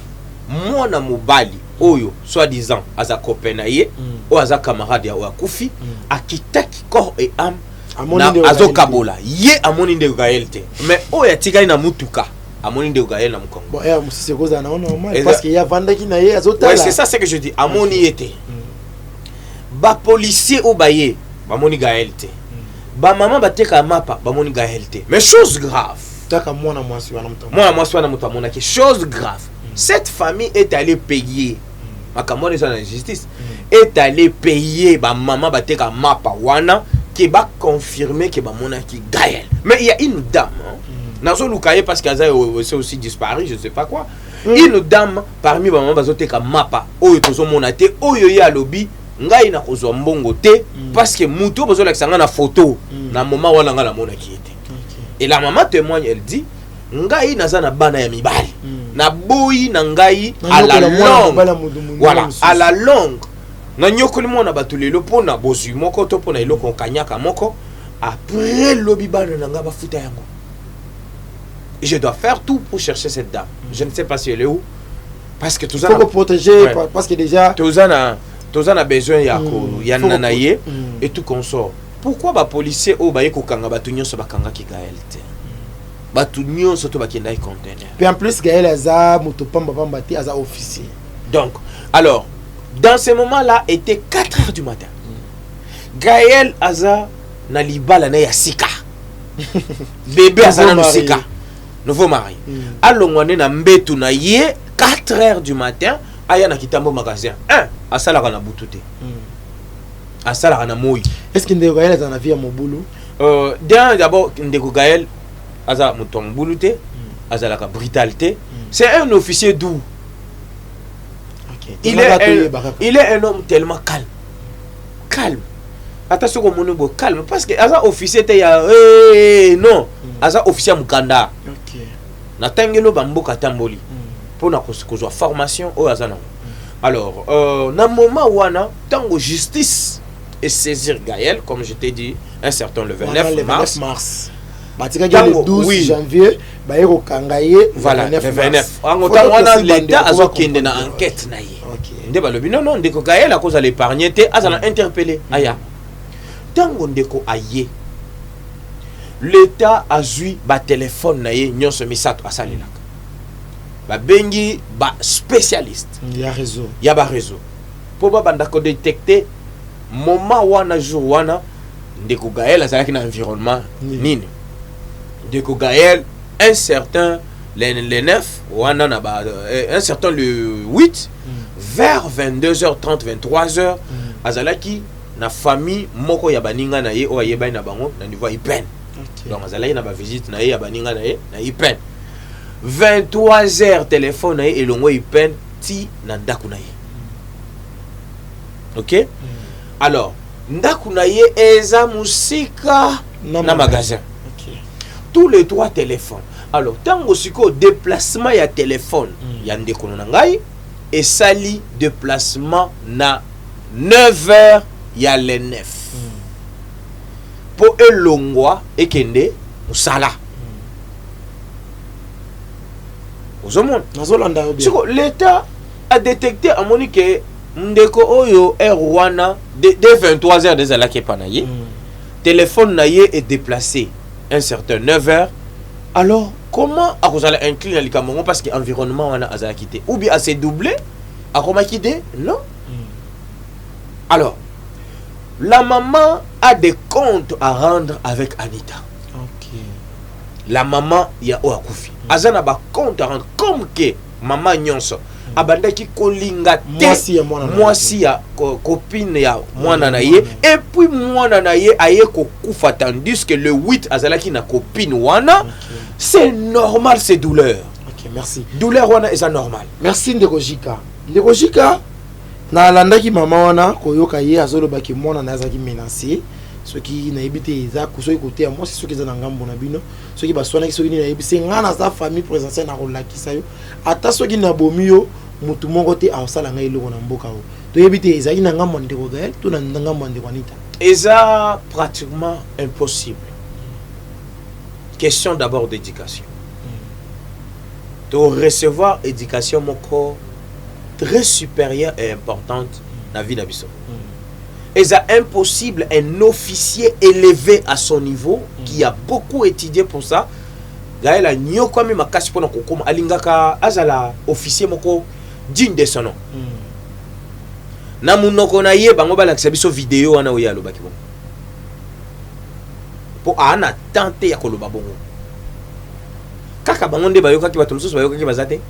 moi na mobali oyo soi-disant aza copain na ye ou aza camarade ya Wakufi akitaki corps et âme na azo kabola. Ye amoni ndeko Gaël te. Mais oyo atikali na mutuka. Amoni ndeko Gaël na Mukongo. Bon, c'est cause na normal parce qu'il y a vandaki na ye azotala. Ouais, c'est ça ce que je dis. Amoni était. Ba policier au baye, ba moni Gaël te. Ba maman ba teka mapa, ba moni Gaël te. Mais chose grave. Taka moi na moi si wana mto. Moi soit na mto mona ke chose grave. Cette famille est allée payer. Makamone ça la justice. Est allée payer ba maman ba teka mapa wana qui va confirmer que ba mona ki Gaël. Mais il y a une dame Nazo Lukaye parce qu'elle a aussi disparu, je ne sais pas quoi. Une dame parmi les mamans bazoteka mapa oyo tozo monate oyo ya lobby ngai na kozwa mbongo te parce que muto bozo la na photo na moment wana nga na mona ki était. Et la maman témoigne, elle dit ngai naza na bana ya mibali na boyi na ngai à la longue. Voilà, à la longue. Na nyokoli mona batulelo pona bozu moko to pona iloko kanyaka moko après lobby bana na nga bafuta yango. Je dois faire tout pour chercher cette dame. Je ne sais pas si elle est où. Parce que tout ça. Il faut protéger, ouais. Parce que déjà. Tout ça a besoin de Yananaye et tout consort. Pourquoi les policiers au Baye Kokanga Batunyon se bakanga ki Gaël te? Batunyon se to bakenda conteneur. Puis en plus, Gaël Aza, Motopamba Bambati, Aza officier. Donc, alors, dans ce moment-là, était 4h du matin. Gaël Aza Nalibala na Sika. Bébé Aza na Sika. Nouveau mari. Allongwane na mbetu na ye 4h du matin aya na kitambo magasin. Asala kana butute. Asala kana moyi. Est-ce que Ndeko Gaël a na vie à Mobulu? D'abord Ndeko Gaël aza muton bulute, azala ka brutalité. C'est un officier doux. Okay. Il est un homme tellement calme. Calme. Attention comme on est calme parce que aza officier te ya non, aza officier mukanda. OK. Na tangelo bamboka tamboli. Pour na kozwa formation au azana. Alors, na moment wana tango justice et saisir Gaël comme je t'ai dit un certain le 29 mars. Batika le 12 janvier baero kangaye voilà le 29. En autant wana l'état azo kende na enquête na ye. OK. Ndeba lobi non ndeko Gaël a cause à l'épargner te azana interpellé aya. Tango ndeko aye l'état a zui ba téléphone na ye nyonso misato asalelaka ba bengi ba spécialiste il y a réseau ya ba réseau po ba banda ko détecter moment wana jour wana ndeko Gaël azalaki na environnement nini ndeko Gaël un certain le 9 wana na ba un certain le 8 vers 22h30 23h azalaki na famille moko ya baninga na ye o ayeba na bango na niveau ipen donc azalaki na ba visite na ye ya baninga na ye na ipen 23h téléphone na ye elongo ipen ti na ndaku na ye OK alors ndaku na ye eza musika na magasin tous les trois téléphones alors tango siko déplacement ya téléphone ya ndeko na ngai et sali déplacement na 9h ya le 9 po elongwa ekende musala ozomona nazolanda yo bien siko l'état a détecté à monique ndeko oyo erwana de 23h des alaki pana ye téléphone na ye est déplacé un certain 9h alors comment a cause la incliner likambo parce que environnement wana azala quitté ou bien assez doublé a comment quitté non alors la maman a des comptes à rendre avec Anita. OK La maman ya o akufi azana ba compte à rendre comme que maman nyonso abandaki kolinga te mwasi ya copine ya mwana na ye et puis mwana na ye aye kokufa tandis que le 8 azalaki na copine wana c'est normal c'est douleur. OK merci douleur wana est normal. Merci Ndeko Jika na landaki mama wana koyoka ye azolobaki mwana na azaki menacé soki na yebite eza kusoki côté ya moi c'est soki eza na ngambo na bino soki baswanaki soki na yebise ngana za famille présentielle na kolakisa yo ata soki na bomi yo mutu moko te awsala ngai eloko na mboka o to yebite ezaki na ngambo Ndeko Gaël to na ngambo Ndeko Anita eza pratiquement impossible. Question d'abord d'éducation. De recevoir éducation moko très supérieure et importante dans la vie d'Abisso. Et c'est impossible un officier élevé à son niveau qui a beaucoup étudié pour ça. Gaël a nyo kwa mi makasi pona kokoma alingaka azala officier moko digne de son nom. Na munoko na ye bango balakisa biso vidéo wana oya lobaki bon. Po ana tenter ya koloba bongo. Kaka bango nde bayoka ki bato mosusu bayoka ki bazate.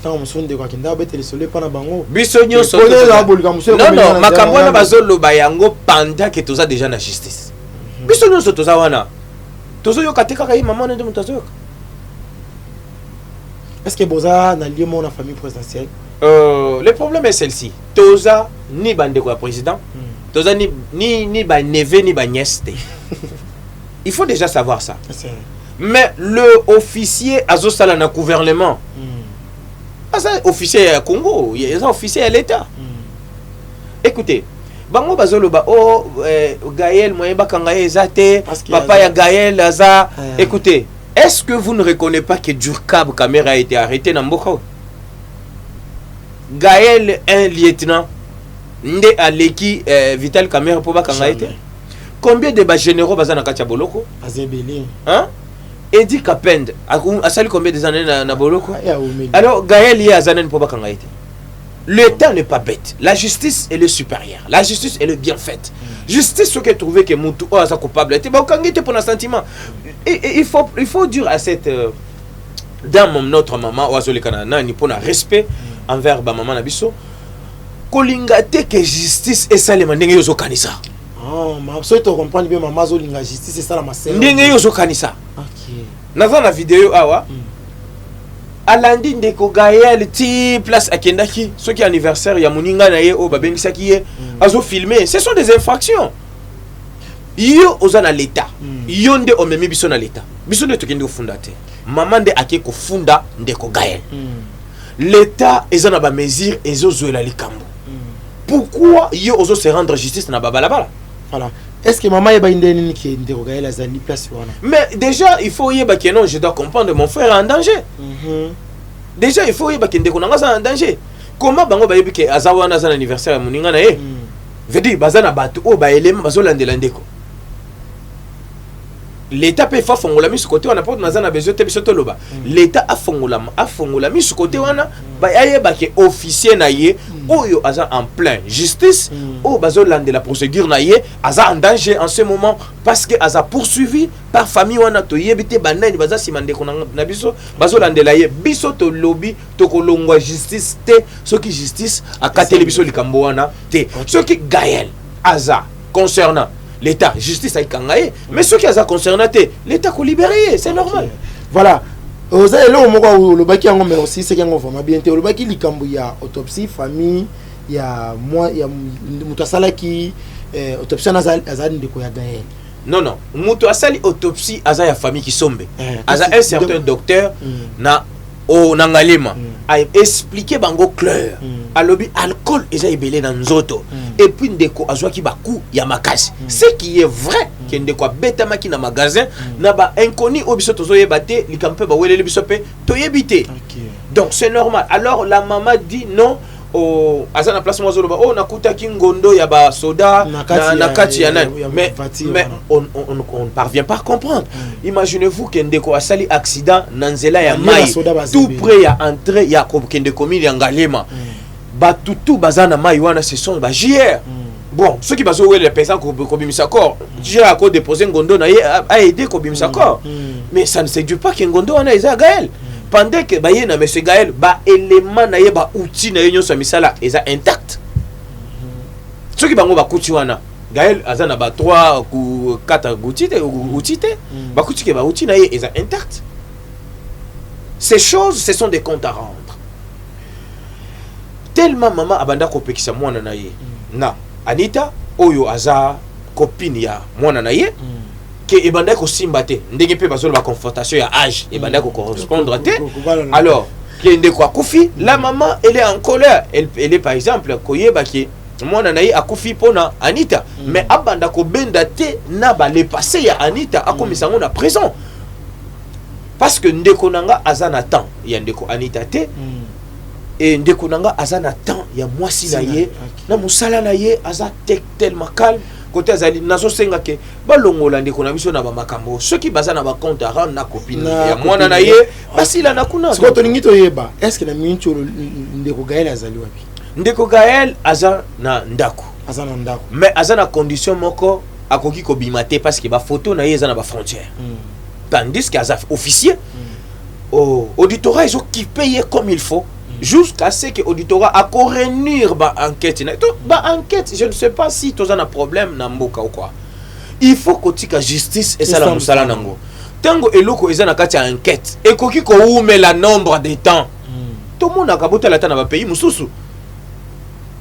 Tant musonde kwa kinda betele sole pana bango. Biso nyonso. Non, makambo wana bazoloba yango pendant que toza déjà na justice. Biso nyonso toza wana. Tozo yoka te kaka yi maman nde mutazo yoka. Est-ce que boza na lié mon famille présidentielle? Le problème est celle-ci. Toza ni bande quoi président. Toza ni ba neveu ni ba nièce. Il faut déjà savoir ça. Mais le officier azosala na gouvernement. Ça officier à Congo, il y a un officier à l'État. Écoutez, bango bazoloba oh Gaël moyen bakanga ezate papa ya Gaël aza. Écoutez, est-ce que vous ne reconnaissez pas que Djurkab Kamera a été arrêté dans Mboko? Gaël un lieutenant nde aleki Vital Kamera pour bakanga été. Combien de généraux bazana katia boloko? Azebeli. Hein? Edi Kapend a sali combien des années na boloko? Alors Gaël y a zanen pour bakanga été. L'État n'est pas bête. La justice est le supérieur. La justice est le bien faite. Justice ce qui est trouvé que Moutou a coupable. Et bah kangite pour un sentiment. Et il faut dire à cette dame notre maman oazoli kanana ni pour un respect envers ba maman nabiso. Kolingate que justice et ça les mandenge yozo kanisa. Oh, ma so to comprendre bien maman zolinga justice c'est ça la masse. Ndenge yozo kanisa. OK. Naza na vidéo awa. Alandi Ndeko Gaël ti place akendaki ce qui anniversaire ya muninga na ye o babengisaki ye azo filmer. Ce sont des infractions. Yo ozana l'état. Yo nde omemi biso na l'état. Biso nde tokende ofunda te. Maman nde ake ko funda Ndeko Gaël. L'état ezana ba mesure ezo zoela likambo. Pourquoi yo ozo se rendre justice na babalabala? Voilà. Est-ce que maman yeba indeni ki Ndeko Gaël azali place wana? Mais déjà il faut yeba que non, je dois comprendre mon frère est en danger. Déjà il faut yeba que Ndeko nanga en danger. Comment bango ba yebi ke azawa na za anniversaire muninga na ye? Veut dire bazana batu o ba elema bazolandela Ndeko. l'état peut faire fongola mis côté on a pas na besoin te biso toloba l'état a fongola mis côté wana ba yaye ba ke officier na ye oyo aza en plein justice o bazo lande la procédure na ye aza en danger en ce moment parce que aza poursuivi par famille wana to yebite banani baza simande ko na biso bazo lande la ye biso to lobby to kolongwa justice te soki justice akateli biso likambo wana te soki Gaël aza concernant l'État, justice a kangaye, mais ceux qui ont concerné l'État qu'on libéré, c'est normal. Voilà. Vous avez là le baki en aussi c'est qu'on va bien te le baki likambo ya autopsie famille ya moi ya mutasala qui autopsie azali de ko ya Gaël. Non, mutasali autopsie aza ya famille qui sombe. Aza un certain docteur na o nangalema a expliqué bango clair alobi alcool eza ebele na nzoto et puis ndeko azwa ki baku ya makasi ce qui est vrai que ndeko betama ki na magasin na ba inconnu obiso tozo yebate likampe ba welele biso pe to yebite donc c'est normal. Alors la maman dit non o azana place mo zoloba o nakuta ki ngondo ya ba soda na kati ya nani mais on ne parvient pas à comprendre. Imaginez-vous que ndeko asali accident na nzela ya mai tout près ya entrée ya kende commune ya Ngalema ba tutu bazana mai wana ce sont ba JR bon ceux qui bazo wele pesa ko bimisa corps JR a ko déposer ngondo na ye a aider ko bimisa corps mais ça ne séduit pas que ngondo wana eza Gaël. Pendant que ba yena monsieur Gaël ba élément na ye ba outil na yenyo so misala eza intact soki bango ba kuti wana Gaël azana ba 3 ou 4 outils ba kuti ke ba outil na ye eza intact. Ces choses ce sont des comptes à rendre. Tellement maman abanda ko pekisa mwana na ye na Anita oyo aza copine ya mwana na ye que ebanda ko simba te ndenge pe bazolo ba confrontation ya âge ebanda ko correspondre te alors que ndeko akufi la maman elle est en colère elle est par exemple koyeba ki mwana na ye akufi pona Anita mais abanda ko benda te na ba le passé ya Anita akomisa ngo na prison parce que ndeko nanga azana temps ya ndeko Anita te et ndeko nanga azana temps ya mwasi na ye na musala na ye aza tellement calme côté azali nazo senga ke balongola ndeko na biso na ba makambo ceux qui bazana ba compte à rendre na copine ya mwana na ye basila na kuna c'est to ningito yeba est-ce que na mincho ndeko Gaël azali wapi ndeko Gaël aza na ndako mais aza na condition moko akoki ko bimate parce que ba photo na ye aza na ba frontière tandis que aza officier au auditorat ils ont qui payer comme il faut jusqu'à ce que auditorat a réunir ba enquête ba enquête je ne sais pas si tu as un problème na mboka ou quoi il faut que tika justice et ça la musala nango tango eloko eza na kati ya enquête et koki ko umela nombre de temps tout monde a kabota la tana ba pays mususu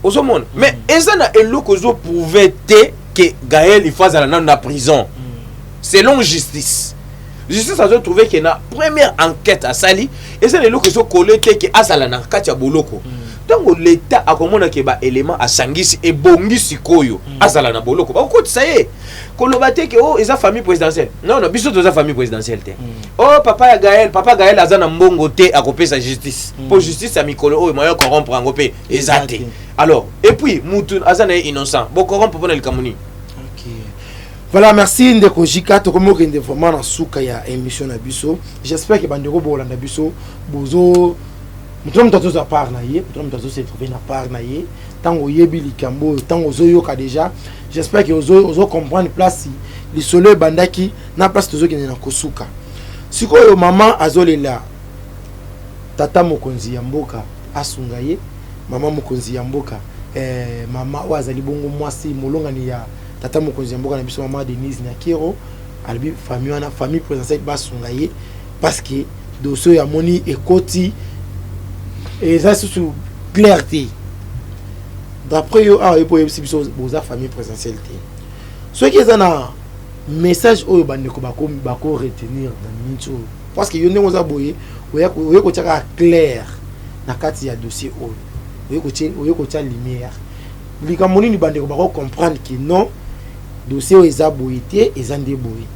ozomona mais eza na eloko zo prouver te que Gaël il faza la na prison selon justice a trouvé que na première enquête à Sali et c'est le loco so collecté que asala na kati ya boloko donc l'état a komona ke ba élément a sangisi et bongisi koyo asala na boloko ba ko ça y est kolobate ke oh eza famille présidentielle non biso to za famille présidentielle te oh papa Gaël azana mbongo te a kopesa justice pour justice a mikolo oh moyen corrompre ngopé ezate alors et puis mutu azana innocent bo corrompre pona likamuni. Voilà, merci ndeko Jika to komo kende vraiment na suka ya émission na biso. J'espère que bandeko bolanda biso bozo mutom tato za part na ye, mutom tato se trouver na part na ye. Tango yebi likambo, tango zo yoka déjà. J'espère que ozo comprendre place li solo bandaki na place tozo kende na kosuka. Sikoyo maman azolela tata mokonzi ya mboka asunga ye, mama mokonzi ya mboka mama wazali bongo mwasi molonga ni ya tata mokonzi ya mboka na biso mama Denise Nyakero albi famille présidentielle basunga ye parce que dossier ya moni ekoti et ça sous clarté d'après yo a pour biso boza famille présidentielle te ce qui est un message oyo bandeko bako retenir dans mincho parce que yo ndenge oza boye oya ko tshaka clair na kati ya dossier oyo oya ko tshaka lumière likamoni ni bandeko bako comprendre que non dossier eza boité eza ndé boye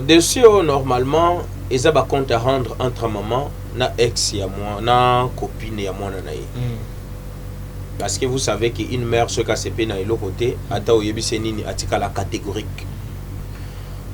dossier normalement eza ba compte à rendre entre maman na ex ya moi na copine ya moi na ye parce que vous savez qu'une mère ce cas c'est na l'autre côté ata oyebise nini atika la catégorique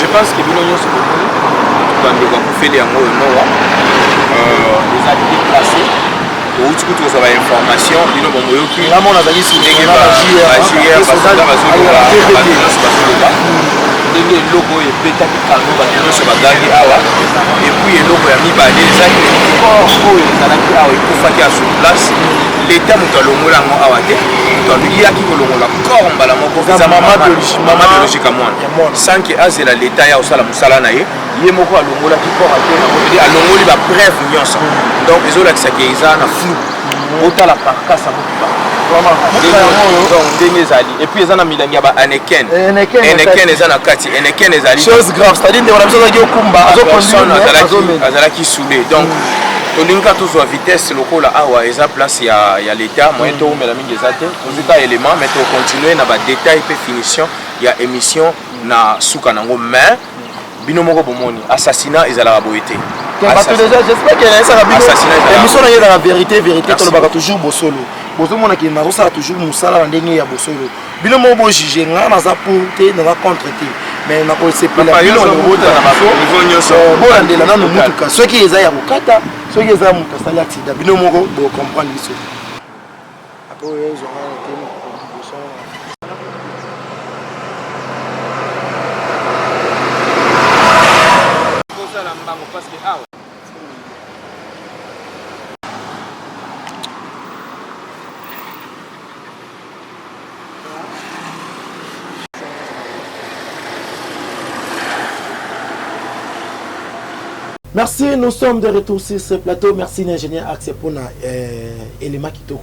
Je pense que bino nyonso bandeko akufeli yango emowa eza déplacé touti kutu kozwa bainformation bino bomoyoki ndenge bajier basoda bazoloba bato nyonso bazoloba ndenge eloko oyo ebetaki kano bato nyonso bagangi awa epuis eloko ya mibale ezaki corps oyo ezalaki awa ekufaki ya sur place leta moto alongola yango awa te moto aliyaki kolongola corps mbala moko eza mama biologique ya mwana sanke azela leta ya osala mosala na ye ye moko alongolaki corps ate alongoli babreve nyonso donc ezolakisaki eza na flou otala parkasa motuka ndenge ezali epuis eza na milangi ya baaneken eneken eza na kati eneken ezali chose grave c'est-à-dire ndeko na biso azalaki okumba azalaki soudé donc tolinga tozwa vitesse lokola awa eza place ya l'état moyen toumela mingi eza te tozika élément mais tocontinue na badétail mpe finition ya émission na suka nango mais bino moko bomoni assassinat ezalaka boye te j'espère que ezalaka bino émission na ye ezalaka vérité tolobaka toujours bosolo bozomonaki nazosala toujours mosala na ndenge ya bosolo bino moko bojuge nga naza pour te naza contre te mais nakosepela bolandela nano mutuka soki eza ya kokata soki eza moto asali accident bino moko bocomprendre biso Merci, nous sommes de retour sur ce plateau. Merci l'ingénieur Axel pour l'élément qui est au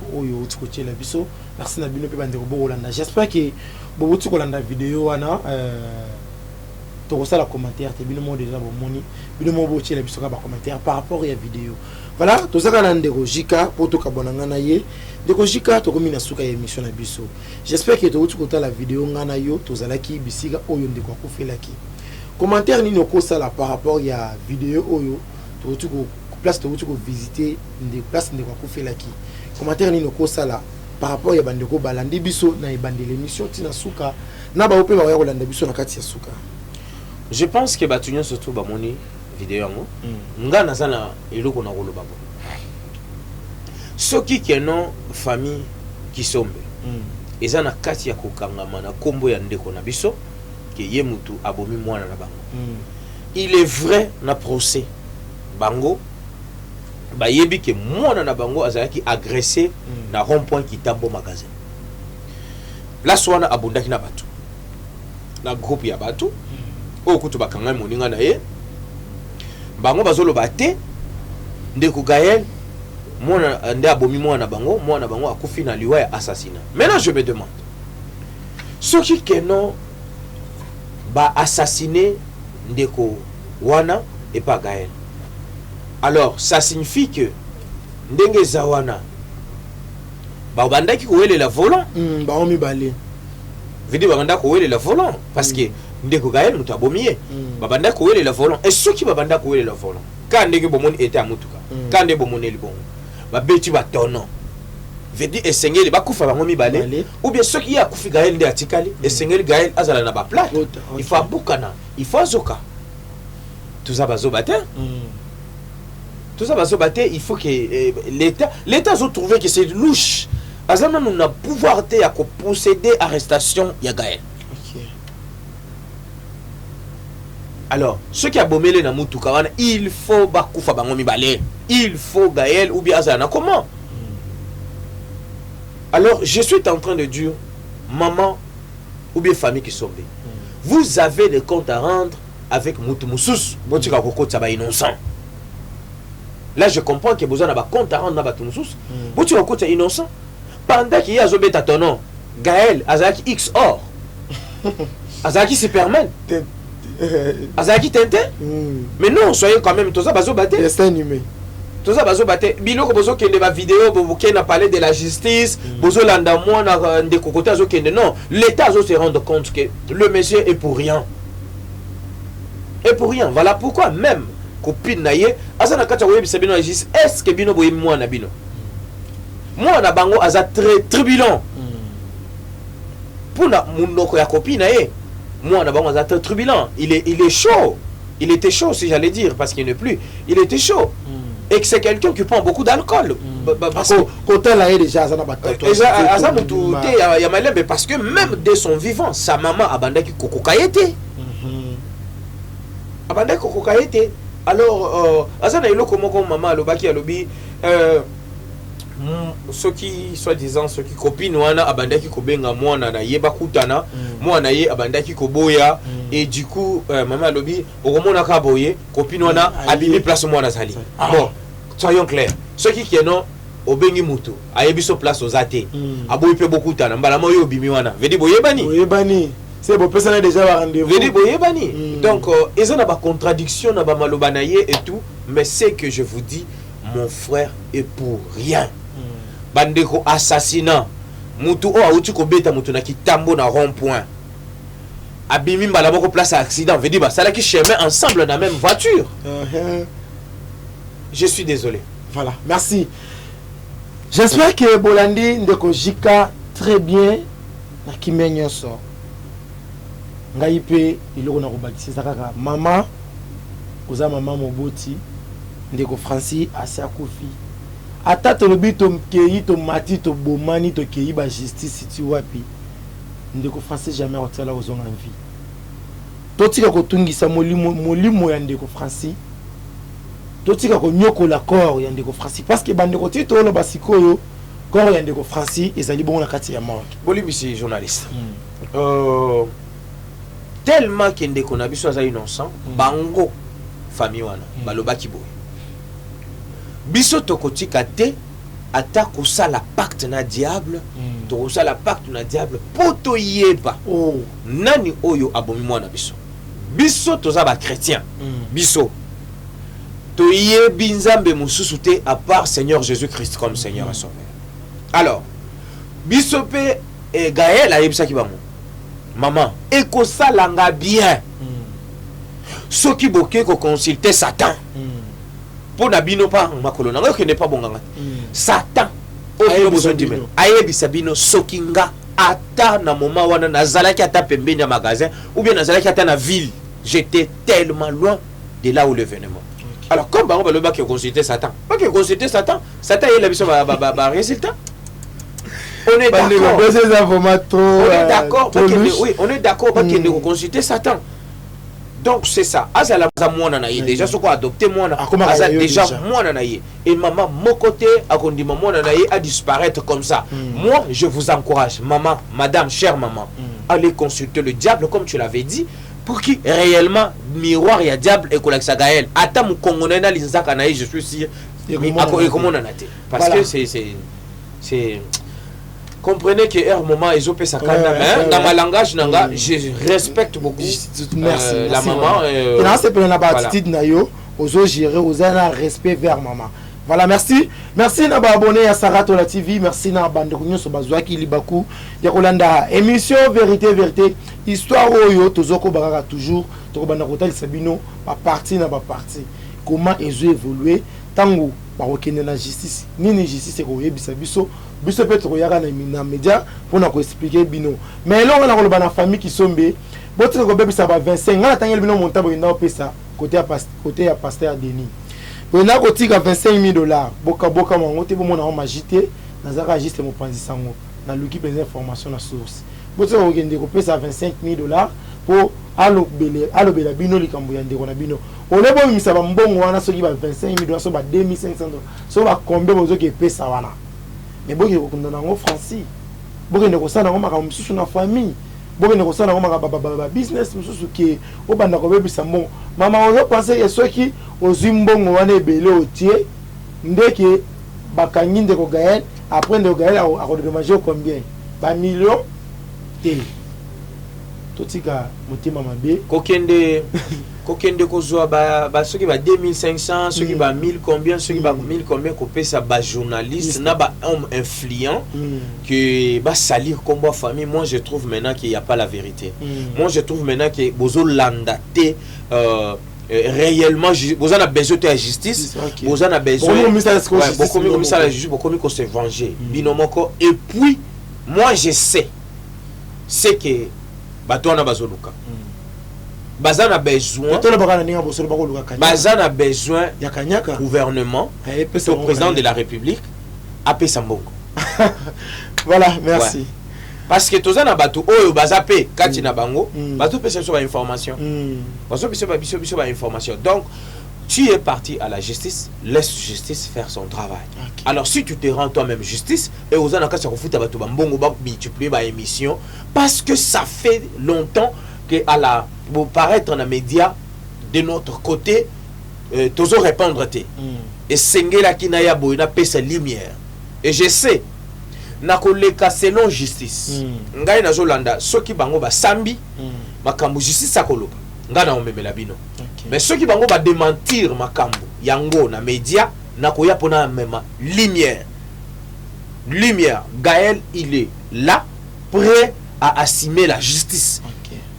côté la biso. Merci Nabino Pibandero Bolanda. J'espère que vous avez vu la vidéo. Tu reçois la commentaire. Tu as déjà moni. Tu as la biso commentaire par rapport à la vidéo. Voilà, tu as vu la Jika pour tout abonner ye. De Jika tu as mis la émission la biso. J'espère que tu as vu la vidéo. Tu as vu qui bisiga oyo ndeko ko felaki. Commentaire ni noko sala par rapport à la vidéo oyo tu place tu visiter des places ndeko ko felaki. Commentaire ni noko sala par rapport à bandeko balandi biso na ebande l'émission tina suka na ba ope ba ya kolanda biso na kati ya suka. Je pense que batunyo surtout ba moni vidéo yango nga nazana eloko na koloba bo. Soki keno famille kisombe eza na kati ya kokangama na kombo ya ndeko na biso que yemutu abomi mwana na bango. Il est vrai na procès bango ba yebi que mwana na bango azalaki agressé na rond-point Kitambo magasin. La swana abundaki na batu na groupe ya batu o kutu bakanga moninga na ye bango bazolo bate ndeko Gaël mwana nde abomi mwana na bango akufi na liwa ya assassinat. Maintenant je me demande ce qui keno ba assassiner ndeko wana et pas Gaël. Alors ça signifie que ndenge zawana ba bandaki ko wele la volant ba omi balé vidi ba bandaki ko wele la volant parce que ndeko Gaël mutu abomiye ba bandaki ko wele la volant et ceux qui ba bandaki ko wele la volant quand ndenge bomoni était à mutuka quand ndenge bomoni libon ba beti ba tono vedi esengeli bakufa bango mibale ou bien ceux qui a kufi Gaël nde atikali esengeli Gaël azala na ba plate il faut abukana il faut azoka tout ça bazobate tout ça bazobate il faut que l'état a trouvé que c'est louche azana nous na pouvoir te ya ko procéder arrestation ya Gaël. Alors ceux qui a bomélé na mutuka wana il faut bakufa bango mibale il faut Gaël ou bien azana comment. Alors, je suis en train de dire, maman ou bien famille qui sont bien, vous avez des comptes à rendre avec Moutoumoussous, innocent. Là, je comprends que vous avez des comptes à rendre avec Moutoumoussous, vous avez innocent. Pendant qu'il y a Zobé Tatonon, Gaël, Azaki X or, Azaki Superman, Azaki Tintin, mais non, soyez quand même tous ça, Bazobate. C'est animé. Tout ça bazo baté biloko bozo kende ba vidéo bozo kende parler de la justice bozo landa moi na de kokota zo kende non l'état zo se rendre compte que le monsieur est pour rien voilà pourquoi même copine na ye azana kata webi sabino justice est-ce que bino boye moi na bino moi na bango aza très turbulent pour na munoko ya copine moi na bango aza très turbulent, il est chaud, il était chaud si j'allais dire parce qu'il n'est plus, il était chaud et que c'est quelqu'un qui prend beaucoup d'alcool parce que côté là déjà aza na aza mutu te ya malembe parce que même dès son vivant sa maman abandaki kokoka yete abandaki kokoka yete. Alors aza na eloko moko maman alobaki alobi ceux qui soi-disant ceux qui copine wana abandaki kobenga mwana na yeba kutana mwana ye abandaki koboya et du coup maman alobi okomona ka boye copine wana abimi place mwana zali. Bon, soyons clairs, ceux qui kenon obengi mutu ayebi so place ozate aboyi pe beaucoup tana mbala moyo obimi wana vedi boyebani c'est bon personne déjà va rendez-vous vedi boyebani. Donc ils ont ba contradiction na ba maloba na ye et tout, mais c'est que je vous dis mon frère est pour rien. Bandeko assassinat mutu o auti ko beta mutu na kitambo na rond-point abimi mbala moko place à accident vedi ba sala ki chemin ensemble dans la même voiture. Je suis désolé. Voilà, merci. J'espère que Bolandi ndeko Jika très bien na kimenyo so ngai pe iloko na kobakisa kaka mama oza mama moboti ndeko Francis asa kufi ata tolobi to mkei to mati to bomani to kei ba justice ti wapi ndeko Francis jamais otala ozonga vie totika kotungisa molimo ya ndeko Francis totika ko nyoko la corps ya ndeko Francis parce que bandeko tito lo basikoyo corps ya ndeko Francis ezali bongo na kati ya mort bolibisi journaliste tellement que ndeko na biso aza innocent bango famille wana balobaki boye biso tokotika te ata kosala pacte na diable tokosala pacte na diable po toyeba nani oyo abomi mwana biso biso toza ba chrétien biso toyebi nzambe mosusu te à part Seigneur Jésus-Christ comme Seigneur et Sauveur. Alors biso pe Gaël ayebisaki bango maman ekosalanga bien soki boke ko consulter Satan pour na bino pa makolo na ko ne pas bonganga Satan ayebisa bino soki nga ata na moment wana nazalaki ata pembeni ya magasin ou bien nazalaki ata na ville, j'étais tellement loin de là où le événement. Alors comme bango baloba que consulter Satan, pas que consulter Satan il a la biso ba résultat. On est d'accord. Oui, on est d'accord pas qu'il ne consulter Satan. Donc c'est ça. Azala mwana na ye déjà soko adopter mwana. Azala déjà mwana na ye. Et maman mon côté a kondi mwana na ye a disparaître comme ça. Moi je vous encourage maman, madame, chère maman, allez consulter le diable comme tu l'avais dit pour qui réellement miroir ya diable et kolakisa Gaël. Ata mu kongona na linzaka na ye je suis sûr. Parce que c'est comprenez que er moment ils ont fait ça quand même dans ma langage nanga je respecte beaucoup la maman et là c'est pour la attitude na yo ozo gérer ozana respect vers maman. Voilà, merci na ba abonné à Sarato la TV, merci na bande ko nyoso bazwaki libaku ya kolanda émission vérité histoire oyo tozoko bakaka toujours to banda kotali sabino ba parti na ba parti comment ils ont évolué tango ba okende na justice nini justice ko yebisa biso peut-être koyaka na média pour na ko expliquer bino mais là on a koloba na famille qui sombe botre ko bebisa ba 25 ngala tangel bino montabo ina opesa côté ya pasteur Denis on a kotika $25,000 boka mango te bomona o magité nazaka juste mo panzisango na luki des informations na source botre ko kende ko pesa $25,000 pour alobela bino likambo ya ndeko na bino olebo misa ba mbongo wana soki ba $25,000 so ba $2,500 so ba combien bozo ke pesa wana mais boke kokunda nango Francis boke ne kosala nango maka mususu na famille boke ne kosala nango maka ba business mususu ke obanda ko bebisa mbongo mama ozo penser que soki ozwi mbongo wana ebele otie ndeke bakangi ndeko Gaël après ndeko Gaël a redemander combien ba millions te totika motima mabe kokende kozwa ba soki ba 2500 soki ba 1000 combien soki ba 1000 combien ko pesa ba journaliste na ba homme influent que ba salir comme ba famille. Moi je trouve maintenant qu'il y a pas la vérité. Moi je trouve maintenant que bozo landate réellement vous en avez besoin de la justice, vous en avez besoin beaucoup se venger binomoko. Et puis moi je sais c'est que batona bazoluka bazana besoin bazana besoin gouvernement le président de la République apé Sambongo. Voilà, merci. Ouais. Parce que tous na batu oyo bazapé kati na bango batu pesa sur information bazo biso information. Donc tu es parti à la justice, laisse justice faire son travail. Okay. Alors si tu te rends toi-même justice et aux ana kasa kofuta batu bambongo ba multiplier ba émission parce que ça fait longtemps que à la pour paraître dans les médias de notre côté toujours répondre et sengela kinaya boina pesa lumière et je sais nakoleka selon justice ngai nazolanda soki bango basambi makambo justice akoloba ngai na omemela bino mais soki bango ba démentir makambo yango na média nakoya pona mema lumière Gaël il est là prêt à assumer la justice.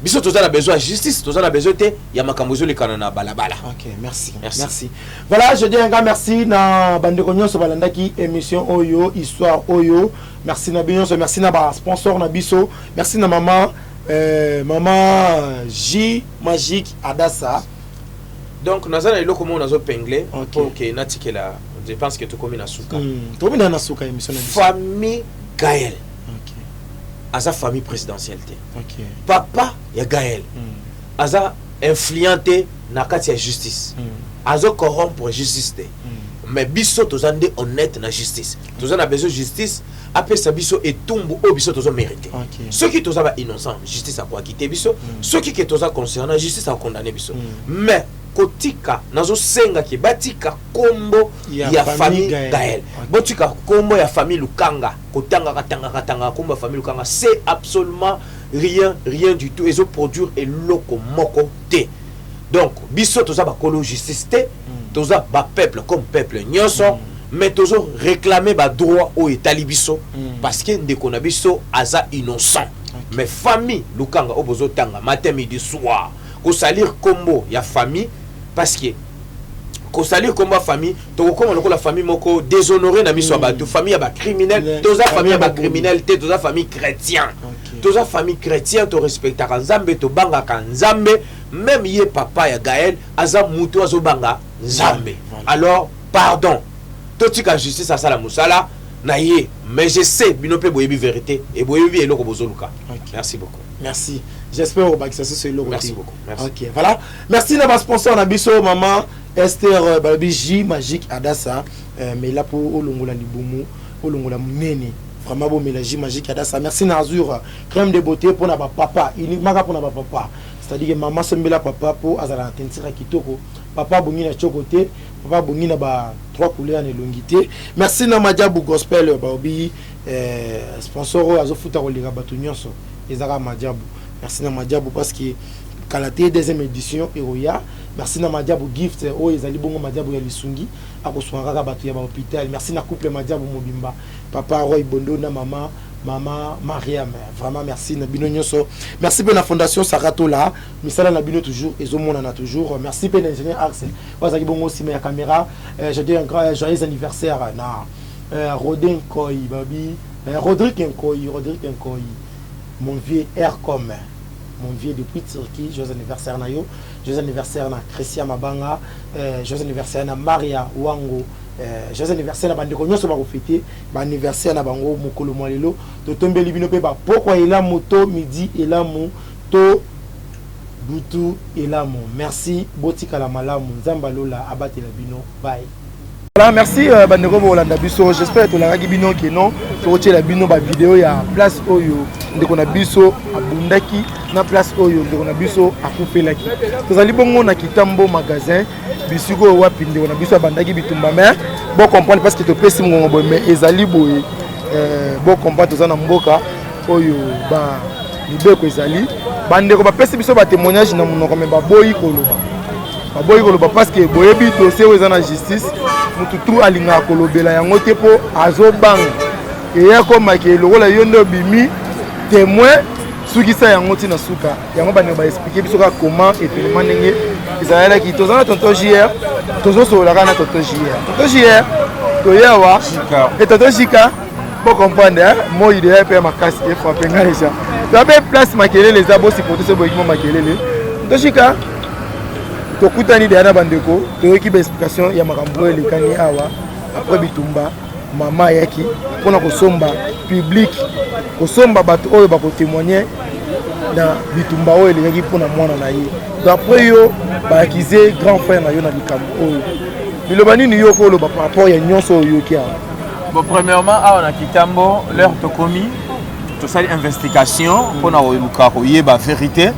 Biso toza na besoin de justice, toza na besoin de ya makambo zo lekana na balabala. OK, merci. Voilà, je dis un grand merci na bandeko nyonso balandaki émission Oyo histoire Oyo. Merci na binyo, merci na ba sponsor na biso. Merci na maman J Magique Adassa. Donc nazana ilo komo nazo pengle pour que natikela je pense que to komi na suka. To komi na suka émission na biso. Famille Gaël. Aza famille présidentielle. Papa ya Gaël. Aza influenté na kati ya justice. Azo corrompre justice. Mais biso tozande honnête na justice. Tozana besoin justice après ça biso et tombe au biso tozo mérité. Ceux qui toza ba innocent, justice a quoi quitter biso. Ceux qui toza concernant justice a condamné biso. Mais kotika nazo senga ki batika kombo ya famille Gaël. Botika kombo ya famille Lukanga, kotanga katanga kombo ya famille Lukanga, c'est absolument rien du tout. Ils ont produire et loko moko te. Donc biso toza ba kolo justice te, toza ba peuple comme peuple nyonso, mais tozo réclamer ba droit au etali biso parce que ndeko na biso aza innocent. Mais famille Lukanga obozo tanga matin midi soir, ko salir kombo ya famille parce que ko salir kombo famille to ko la famille moko déshonoré na miso ba famille ba criminel, toza famille ba criminel te, toza famille chrétien. Toza famille chrétien to respecta Nzambe to banga ka Nzambe, même yé papa ya Gaël aza muto azo banga Nzambe. Alors pardon. Totika justice à sala musala na yé, mais je sais binope boyebi vérité et boyebi eloko bozoluka. Merci beaucoup. Merci. J'espère au bac ça c'est le. Merci beaucoup. Merci. OK, voilà. Merci na sponsor na biso maman Esther Balbiji Magique Adassa mais là pour olongola libumu, olongola mene. Vraiment bon mélange Magique Adassa. Merci Nazur crème de beauté pour na papa, uniquement pour na papa. C'est-à-dire que maman sembela papa pour azala tentira kitoko. Papa bongi na chocoté, papa bongi na ba trois couleurs na longité. Merci na Madiabu Gospel baobi sponsor azofuta kolira batu nyonso. Ezara Madiabu. Merci na Madiabu parce que Kalaté deuxième édition Eroya. Merci na Madiabu gift o ezali bongo Madiabu ya lisungi akoswanga batu ya ba hôpital. Merci na couple Madiabu Mobimba. Papa Roy Bondo na maman Mariam, vraiment merci na bino nyonso. Merci pour la fondation Saratola, misala na bino toujours et zomona na toujours. Merci pour l'ingénieur Axel. Wazaki bongo aussi ma caméra. Je dis un grand joyeux anniversaire na Rodin Koy babi, Rodrigue Nkoy, mon vieux Aircom. Mon vieux depuis Turquie, joyeux anniversaire na yo, joyeux anniversaire na Christian Mabanga, joyeux anniversaire na Maria Wango. Joyeux anniversaire na bandeko nyonso ba ko fêter ba anniversaire na bango mokolo molelo to tombeli bino pe ba poko ela moto midi ela moto butu ela mo. Merci botika la malamu nzamba lola abatela bino bye. Voilà, merci bandeko bolanda biso. J'espère que la bino que non to la bino ba vidéo ya place oyo ndeko na biso abundaki na place oyo ndeko na biso akufelaki. Tozali bongo na Kitambo magasin bisiko wapi ndeko na biso abandaki bitumba mais bon comprendre parce que to pesi ngongo mais ezali boye bon comprendre tozana mboka oyo ba libeko ezali bandeko ba pesi biso ba témoignage na monoko mais ba boyi koloba parce que boyebi dossier oyo ezana justice mututu alinga kolobela yango te po azobanga eya koma ke lokola yondo bimi témoin soki sa yango tina suka yango bandeko ba expliquer biso ka comment événement ndenge ezalaki toza na tonton JR tozosololaka na tonton JR toyewa e tonton Jika po comprendre moi il est makasi e frappé nga déjà toa mpe place makelele eza bosipote so boyiki mo makelele tonton Jika tokutani deya na bandeko toyoki baexplication ya makambo oyo elekani awa après bitumba mama ayaki mpona kosomba public kosomba bato oyo bakotémoigne na bitumba oyo elekaki mpona mwana na ye d'après yo baakize grand frère na yo na likambo oyo liloba nini yo koloba par rapport ya nyonso oyo yoki awa? Bon, premièrement awa na kitambo l'heure tokomi tosali investigation mpona koluka koyeba vérité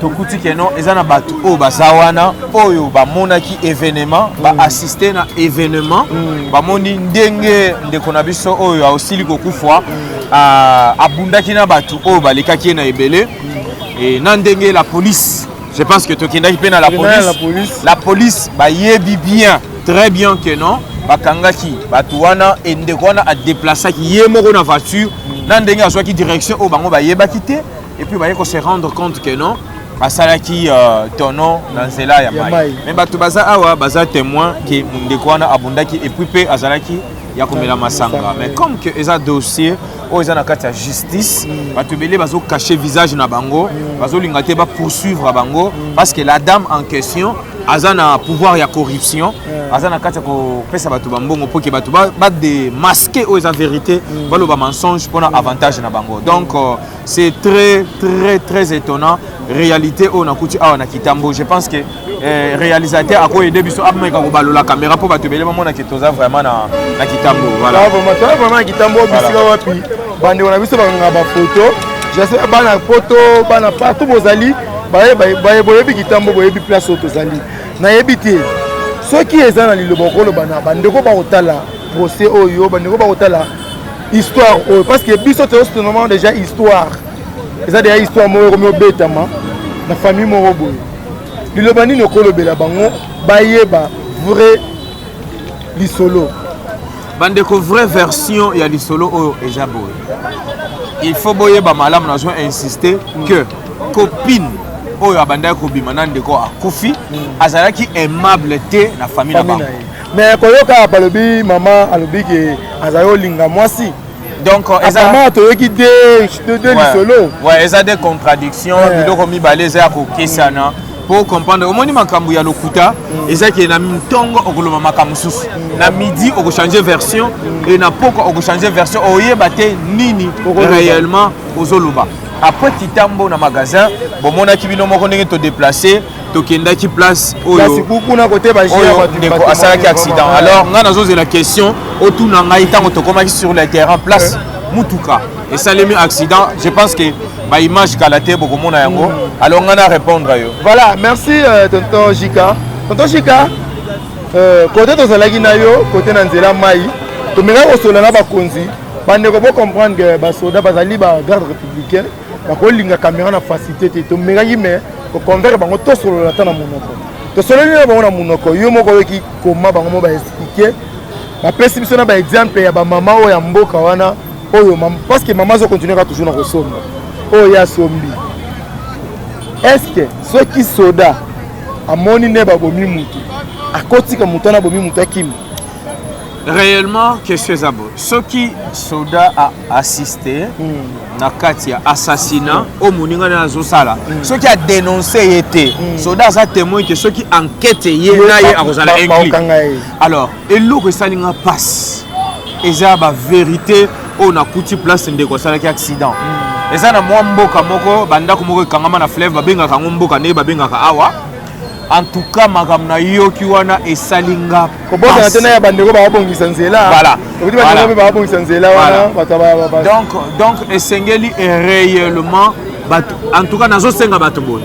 tokuti keno eza na bato oyo baza wana oyo bamonaki événement baassiste na événement bamoni ndenge ndeko na biso oyo aosili kokufwa abundaki na bato oyo balekaki ye na ebele na ndenge la police je pense que tokendaki mpe na la police bayebi bien très bien que non bakangaki bato wana ndeko wana adéplasaki ye moko na voiture na ndenge azwaki direction oyo bango bayebaki te et puis baye ko se rendre compte que non basalaki tono na nzela ya mai mais bato baza awa baza témoin que ndeko wana abundaki et puis pe azalaki ya komela masanga mais comme que eza dossier oyo eza na kati ya justice bato ebele bazocache visage na bango bazolinga te bapoursuivre bango parce que la dame en question aza na pouvoir ya corruption aza na kati ya kopesa bato bambongo mpo ke bato bademasque oyo eza vérité baloba mensonge mpona avantage na bango donc c'est très étonnant réalité oyo nakuti awa na kitambo je pense que réalisateur akoyede biso ameka kobalola caméra mpo bato ebele bamonaki toza vraiment na kitambo voilà vraiment na kitambo bisika wapi bandeko na biso bakanga bafoto jase bana poto bana partout bozali boyebi kitambo boyebi place oyo tozali nayebi te soki eza na liloba koloba na bandeko bakotala procès oyo bandeko bakotala histoire oyo parce que biso tozosonomama déjà histoire eza deya histoire moko ekomi obetama na famille moko boye liloba nini okolobela bango bayeba vrai lisolo bandeko vraie version ya lisolo oyo eza boye il faut boyeba malamu nazwa insister que copine oyo abandaki kobima na ndeko akufi azalaki aimable te na famille na bango mais koyoka balobi mama alobi ke azali olinga mwasi donc ezama toyoki de lisolo ouais eza des contradictions biloko mibale eza ya kokesana pour comprendre omoni makambo ya lokuta ezaki na ntongo okoloba makambo mosusu na midi okochange version et na poko okochange version oyeba te nini réellement ozoloba après kitambo na magasin bomonaki bino moko ndenge todéplace tokendaki place oyo ndeko asalaki accident alors nga nazozela question otuna ngai ntango tokomaki sur le terrain place mutuka esalemi accident je pense que baimage kala te bokomona yango alors nga na répondre yo voilà merci tonton Jika côté tozalaki na yo côté na nzela mai tomeka kosola na bakonzi bandeko bo comprendre que basoda bazali ba garde républicain bakolinga caméra na facilité te tomekaki me koconvaincre bango tosolola ta na monoko tosololi na bango na monoko yo moko oyoki koma bango mo baexplike bapesi biso na baexemple ya bamama oyo ya mboka wana oyo parce que mama azokontinue kaka toujours na kosomba oyo ya sombi est ce que soki soda amoni ne babomi mutu akotika mutu wana bomi mutu akimi réellement question ezabo soki soda a assisté na kati ya assassinat au moninga na azosala soki a dénoncé ye te soda aza témoin que soki enquête ye na ye akozala inclus alors eloko esalinga passe eza ba vérité oyo nakuti place ndeko asalaki accident eza na mwa mboka moko bandako moko ekangama na fleuve babengaka yango mboka nde babengaka awa en tout cas makambo na yoki wana esalinga kobota tena ya bandeko babongisa nzela voilà okuti bandeko babongisa nzela wana donc esengeli réellement bato en tout cas nazosenga bato boye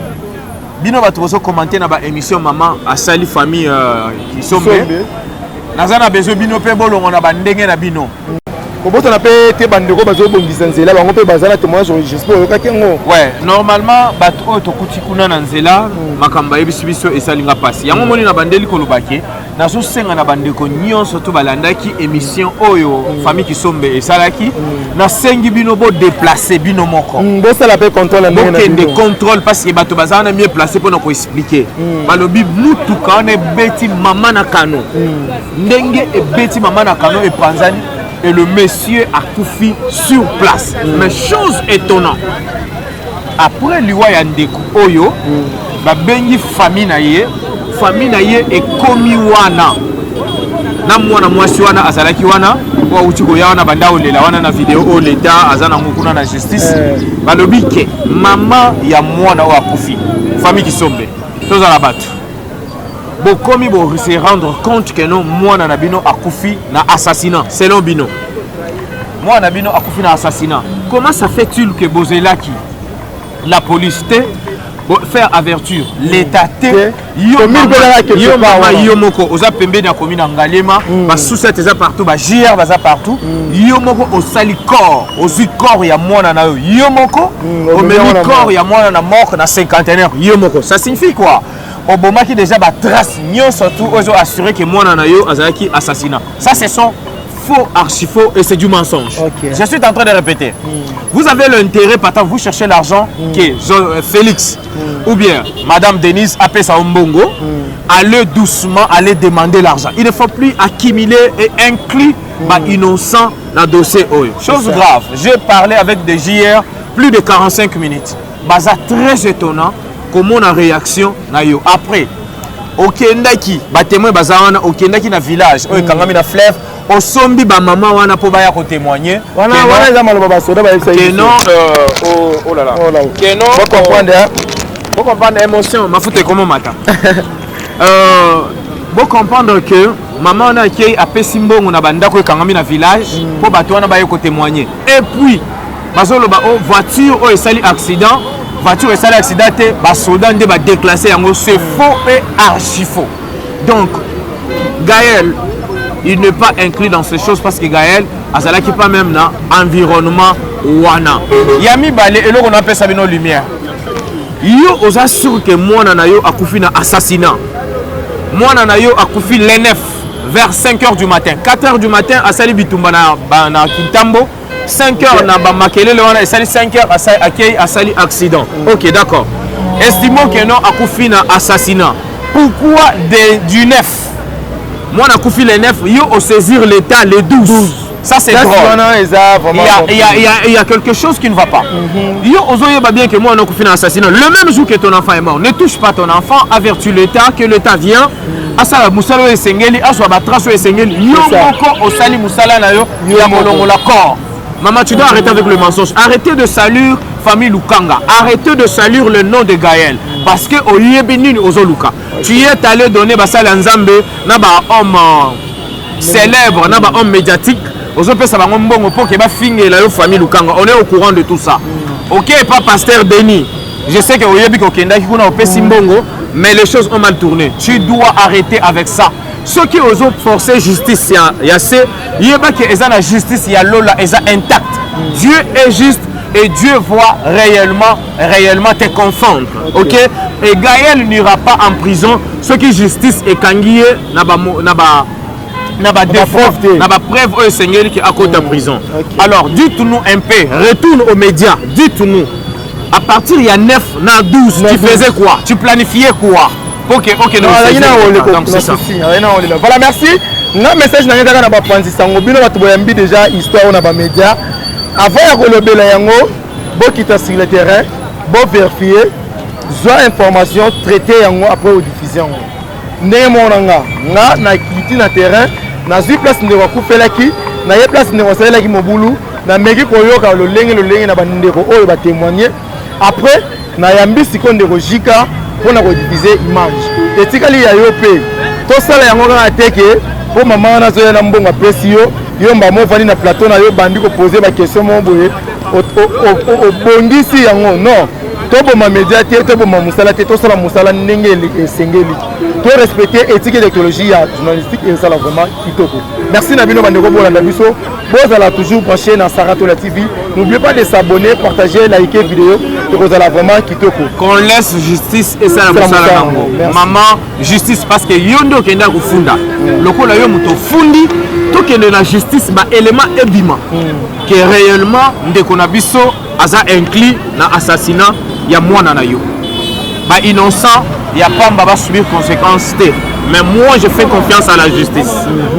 bino bato bozo commenter na ba émission mama asali famille Kisombe naza na besoin bino pe bolongo na bandenge na bino kobota na pe te bandeko bazobongisa nzela bango pe bazala témoignage j'espère oyokaki yango ouais normalement bato oyo tokuti kuna na nzela makambo yebisi biso esalinga pasi yango moni na bandeli kolobaki nazo senga na bandeko nyonso to balandaki émission oyo famille Kisombe esalaki na sengi bino bo déplacer bino moko bosala pe contrôle ndenge na bino contrôle parce que bato bazana mieux placé pour nous expliquer balobi mutuka on beti mama na kano ndenge ebeti mama na kano et panzani et le monsieur a koufi sur place mais chose étonnante après liwa ya ndeko oyo ba bengi famille na ye et komi wana na mwana mwasi wana azalaki wana wa utiko ya wana banda olela wana na video o leta azana ngukuna na justice balobi ke mama ya mwana wa kufi famille Kisombe toza la batu bokomi bo se rendre compte que non mwana na bino akufi na assassinat selon bino mwana bino akufi na assassinat. Comment ça fait-il que bozelaki la police te faire avertir l'état te yo mama yo moko oza pembe na commune Ngalema ba sous-set eza partout ba JR baza partout yo moko osali corps ozi corps ya mwana na yo moko o memi corps ya mwana na mort na cinquantenaire yo moko ça signifie quoi obomaki déjà ba trace nyon surtout ozo assurer que mwana na yo azalaki assassinat. Ça c'est son faux, archi-faux et c'est du mensonge. Okay. Je suis en train de répéter. Vous avez l'intérêt, partant, vous cherchez l'argent que Félix ou bien Madame Denise appelle ça Mbongo, allez doucement, allez demander l'argent. Il ne faut plus accumuler et inclure innocent dans le dossier. Chose grave, j'ai parlé avec des JR plus de 45 minutes. Baza très étonnant comment on a réaction. Après, okendaki batémoin bazawana okendaki na village oyo kangami na fleuve osombi ba maman wana po baya ko témoigner wana eza maloba ba soda ba yesa que non oh là là que non vous comprendre émotion mafuta comment mata vous comprendre que maman wana qui apesi mbongo na banda ko kangami na village po bato wana baya ko témoigner et puis bazoloba o voiture o esali accident voiture et l'accident, les soldats ont déclassé, c'est faux et archi faux. Donc, Gaël, il n'est pas inclus dans ces choses parce que Gaël, il n'est pas même dans l'environnement wana. Yami Balé, et là on appelle ça une lumière. Yo, on a sûr que moi, Nanayo a koufi na assassinat. Moi, Nanayo a koufi l'NF vers 5h du matin. 4h du matin, à Sali Bitumba na Kintambo. 5h na bamakele le wana esali 5h à sali accident. OK, d'accord. Estimons que non a koufi na assassinat. Pourquoi du 9? Moi na koufi le 9, yo au saisir l'état les 12. Ça c'est drôle. Il y a quelque chose qui ne va pas. Yo ozoye ba bien que moi na koufi na assassinat. Le même jour que ton enfant est mort, ne touche pas ton enfant, avertis l'état que l'état vient. Asala musala esengeli, aswa ba trace esengeli. Yo moko osali musala na yo ya molongo la corps. Maman, tu dois arrêter avec le mensonge. Arrêtez de saluer famille Lukanga. Arrêtez de saluer le nom de Gaël. Parce que au Yébénin, aux Oluka, tu y es allé donner Basal Nzambe, naba homme célèbre, naba homme médiatique. Aux autres, ça va bon pour que ma fille la famille Lukanga. On est au courant de tout ça. Ok, pas pasteur Denis. Je sais que au Yébénin, au Pessimbongo, mais les choses ont mal tourné. Tu dois arrêter avec ça. Ceux qui osent forcer justice, il y a la justice, il y a l'ola, il est intact. Dieu est juste et Dieu voit réellement te confondre. Ok? Et Gaël n'ira pas en prison. Ceux qui justice et kangié n'a pas preuve au Seigneur qui est à côté de prison. Alors, dites-nous un peu, retourne aux médias, dites-nous. À partir il y a 9, na 12, tu faisais quoi? Tu planifiais quoi? Ok, donc c'est ça. Voilà, merci. Un message na ngaka na ba panzisango bino batu boyambi déjà histoire na ba média. Avant ya kolobela yango, bo kita sur le terrain, bo vérifier, soit information traiter yango après au diffusion. Ndenge monanga, nga na kiti na terrain, na zi place ndeko kufelaki, na ye place ndeko salelaki mobulu, na meki koyoka lo lenge na ba ndeko oyo ba témoigner. Après na yambi siko ndeko jika pour na diffuser image. Et tikali ya yo pe. To sala yango na teke pour maman na zo na mbonga pesi yo, yo mba mo vani na plateau na yo bandi ko poser ba question mo boye. O bondisi yango non. To bo ma média te to bo ma musala te to sala musala ndenge esengeli. To respecter éthique et écologie ya journalistique et ça là vraiment kitoko. merci na bino bandeko bolanda biso bozala toujours branché na Saratola TV. N'oubliez pas de s'abonner, partager, liker vidéo et kozala vraiment kitoko. Qu'on laisse justice et ça la nango. Maman justice parce que yondo kenda kufunda. Lokola yo muto fundi to kende na justice ba élément ebima que réellement ndeko na biso aza inclus na assassinat ya mwana na yo. Ba innocent ya pamba ba subir conséquences té. Mais moi je fais confiance à la justice.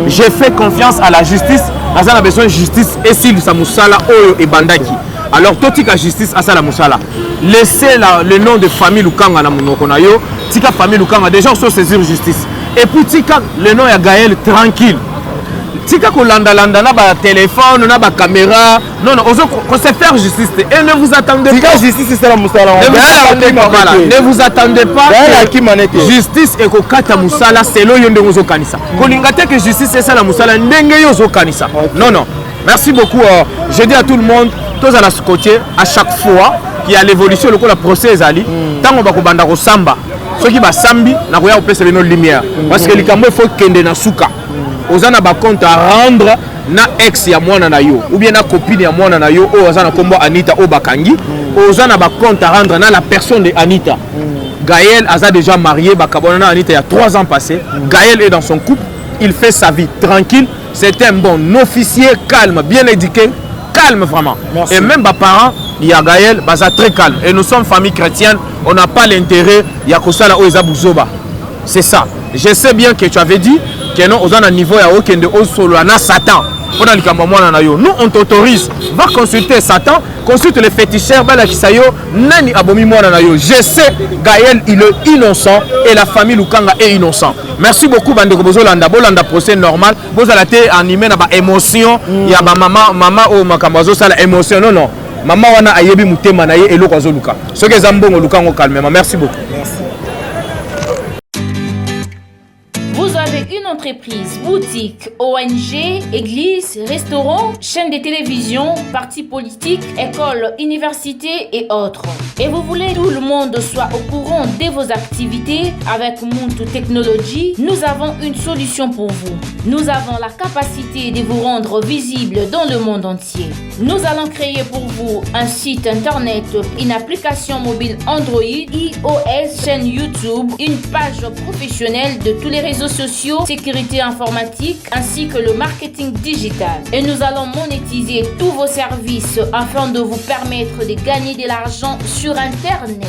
Je fais confiance à la justice. Aza na besoin de justice et s'il sa musala oyo e bandaki. Alors totika justice asa la musala. Laissez le nom de famille Lukanga na monoko na yo. Tika famille Lukanga déjà sur saisir justice. Et puis tika le nom ya Gaël tranquille. Tika ko landa na ba téléphone na ba caméra. Non on se faire justice et ne vous attendez pas. Tika justice c'est la musala. Ne vous attendez pas. Justice et ko kata musala c'est lo yonde ngozo kanisa. Ko lingate que justice c'est ça la musala ndenge yo zo kanisa. Non. Merci beaucoup. Je dis à tout le monde tous à la côté à chaque fois qu'il y a l'évolution le la procès ezali tant on va ko banda ko samba. Ceux qui ba sambi na ko ya opesa beno lumière parce que likambo faut kende na suka. Ozana ba compte à rendre na ex ya mwana na yo ou bien na copine ya mwana na yo o ozana kombo Anita o bakangi ozana ba compte à rendre na la personne de Anita. Gaël a déjà marié bakabona Anita il y a 3 ans passés. Gaël est dans son couple, il fait sa vie tranquille, c'est un bon officier calme, bien éduqué, calme vraiment. Merci. Et même mes parents, il y a Gaël, baza très calme et nous sommes famille chrétienne, on n'a pas l'intérêt ya kosala o ezabuzoba. C'est ça. Je sais bien que tu avais dit que non, aux un niveau ya okende o solo na Satan. Nous on t'autorise, va consulter Satan, consulte les féticheurs, nani abomi mwana na yo. Je sais Gaël il est innocent et la famille Lukanga est innocent. Merci beaucoup bandeko bozolanda bolanda procès normal, bozala te animé na ba émotion, ya ba maman o makambazo sala émotion non. Maman wana ayebi mutema na ye eloko azoluka. Soki ezambongo Lukango calmement. Merci beaucoup. Merci. Vous avez une entreprise, boutique, ONG, église, restaurant, chaîne de télévision, parti politique, école, université et autres. Et vous voulez que tout le monde soit au courant de vos activités avec Muntu Technology, nous avons une solution pour vous. Nous avons la capacité de vous rendre visible dans le monde entier. Nous allons créer pour vous un site internet, une application mobile Android, iOS, chaîne YouTube, une page professionnelle de tous les réseaux sociaux, sécurité informatique ainsi que le marketing digital. Et nous allons monétiser tous vos services afin de vous permettre de gagner de l'argent sur Internet.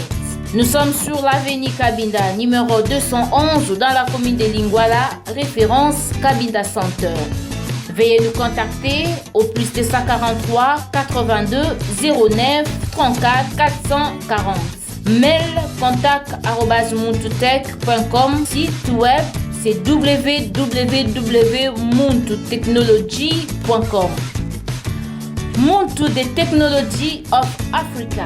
Nous sommes sur l'avenue Kabinda, numéro 211 dans la commune de Lingwala, référence Kabinda Center. Veuillez nous contacter au plus 243 82 09 34 440. Mail contact@muntutech.com. Site web c'est www.muntutechnology.com. Muntu the Technology of Africa.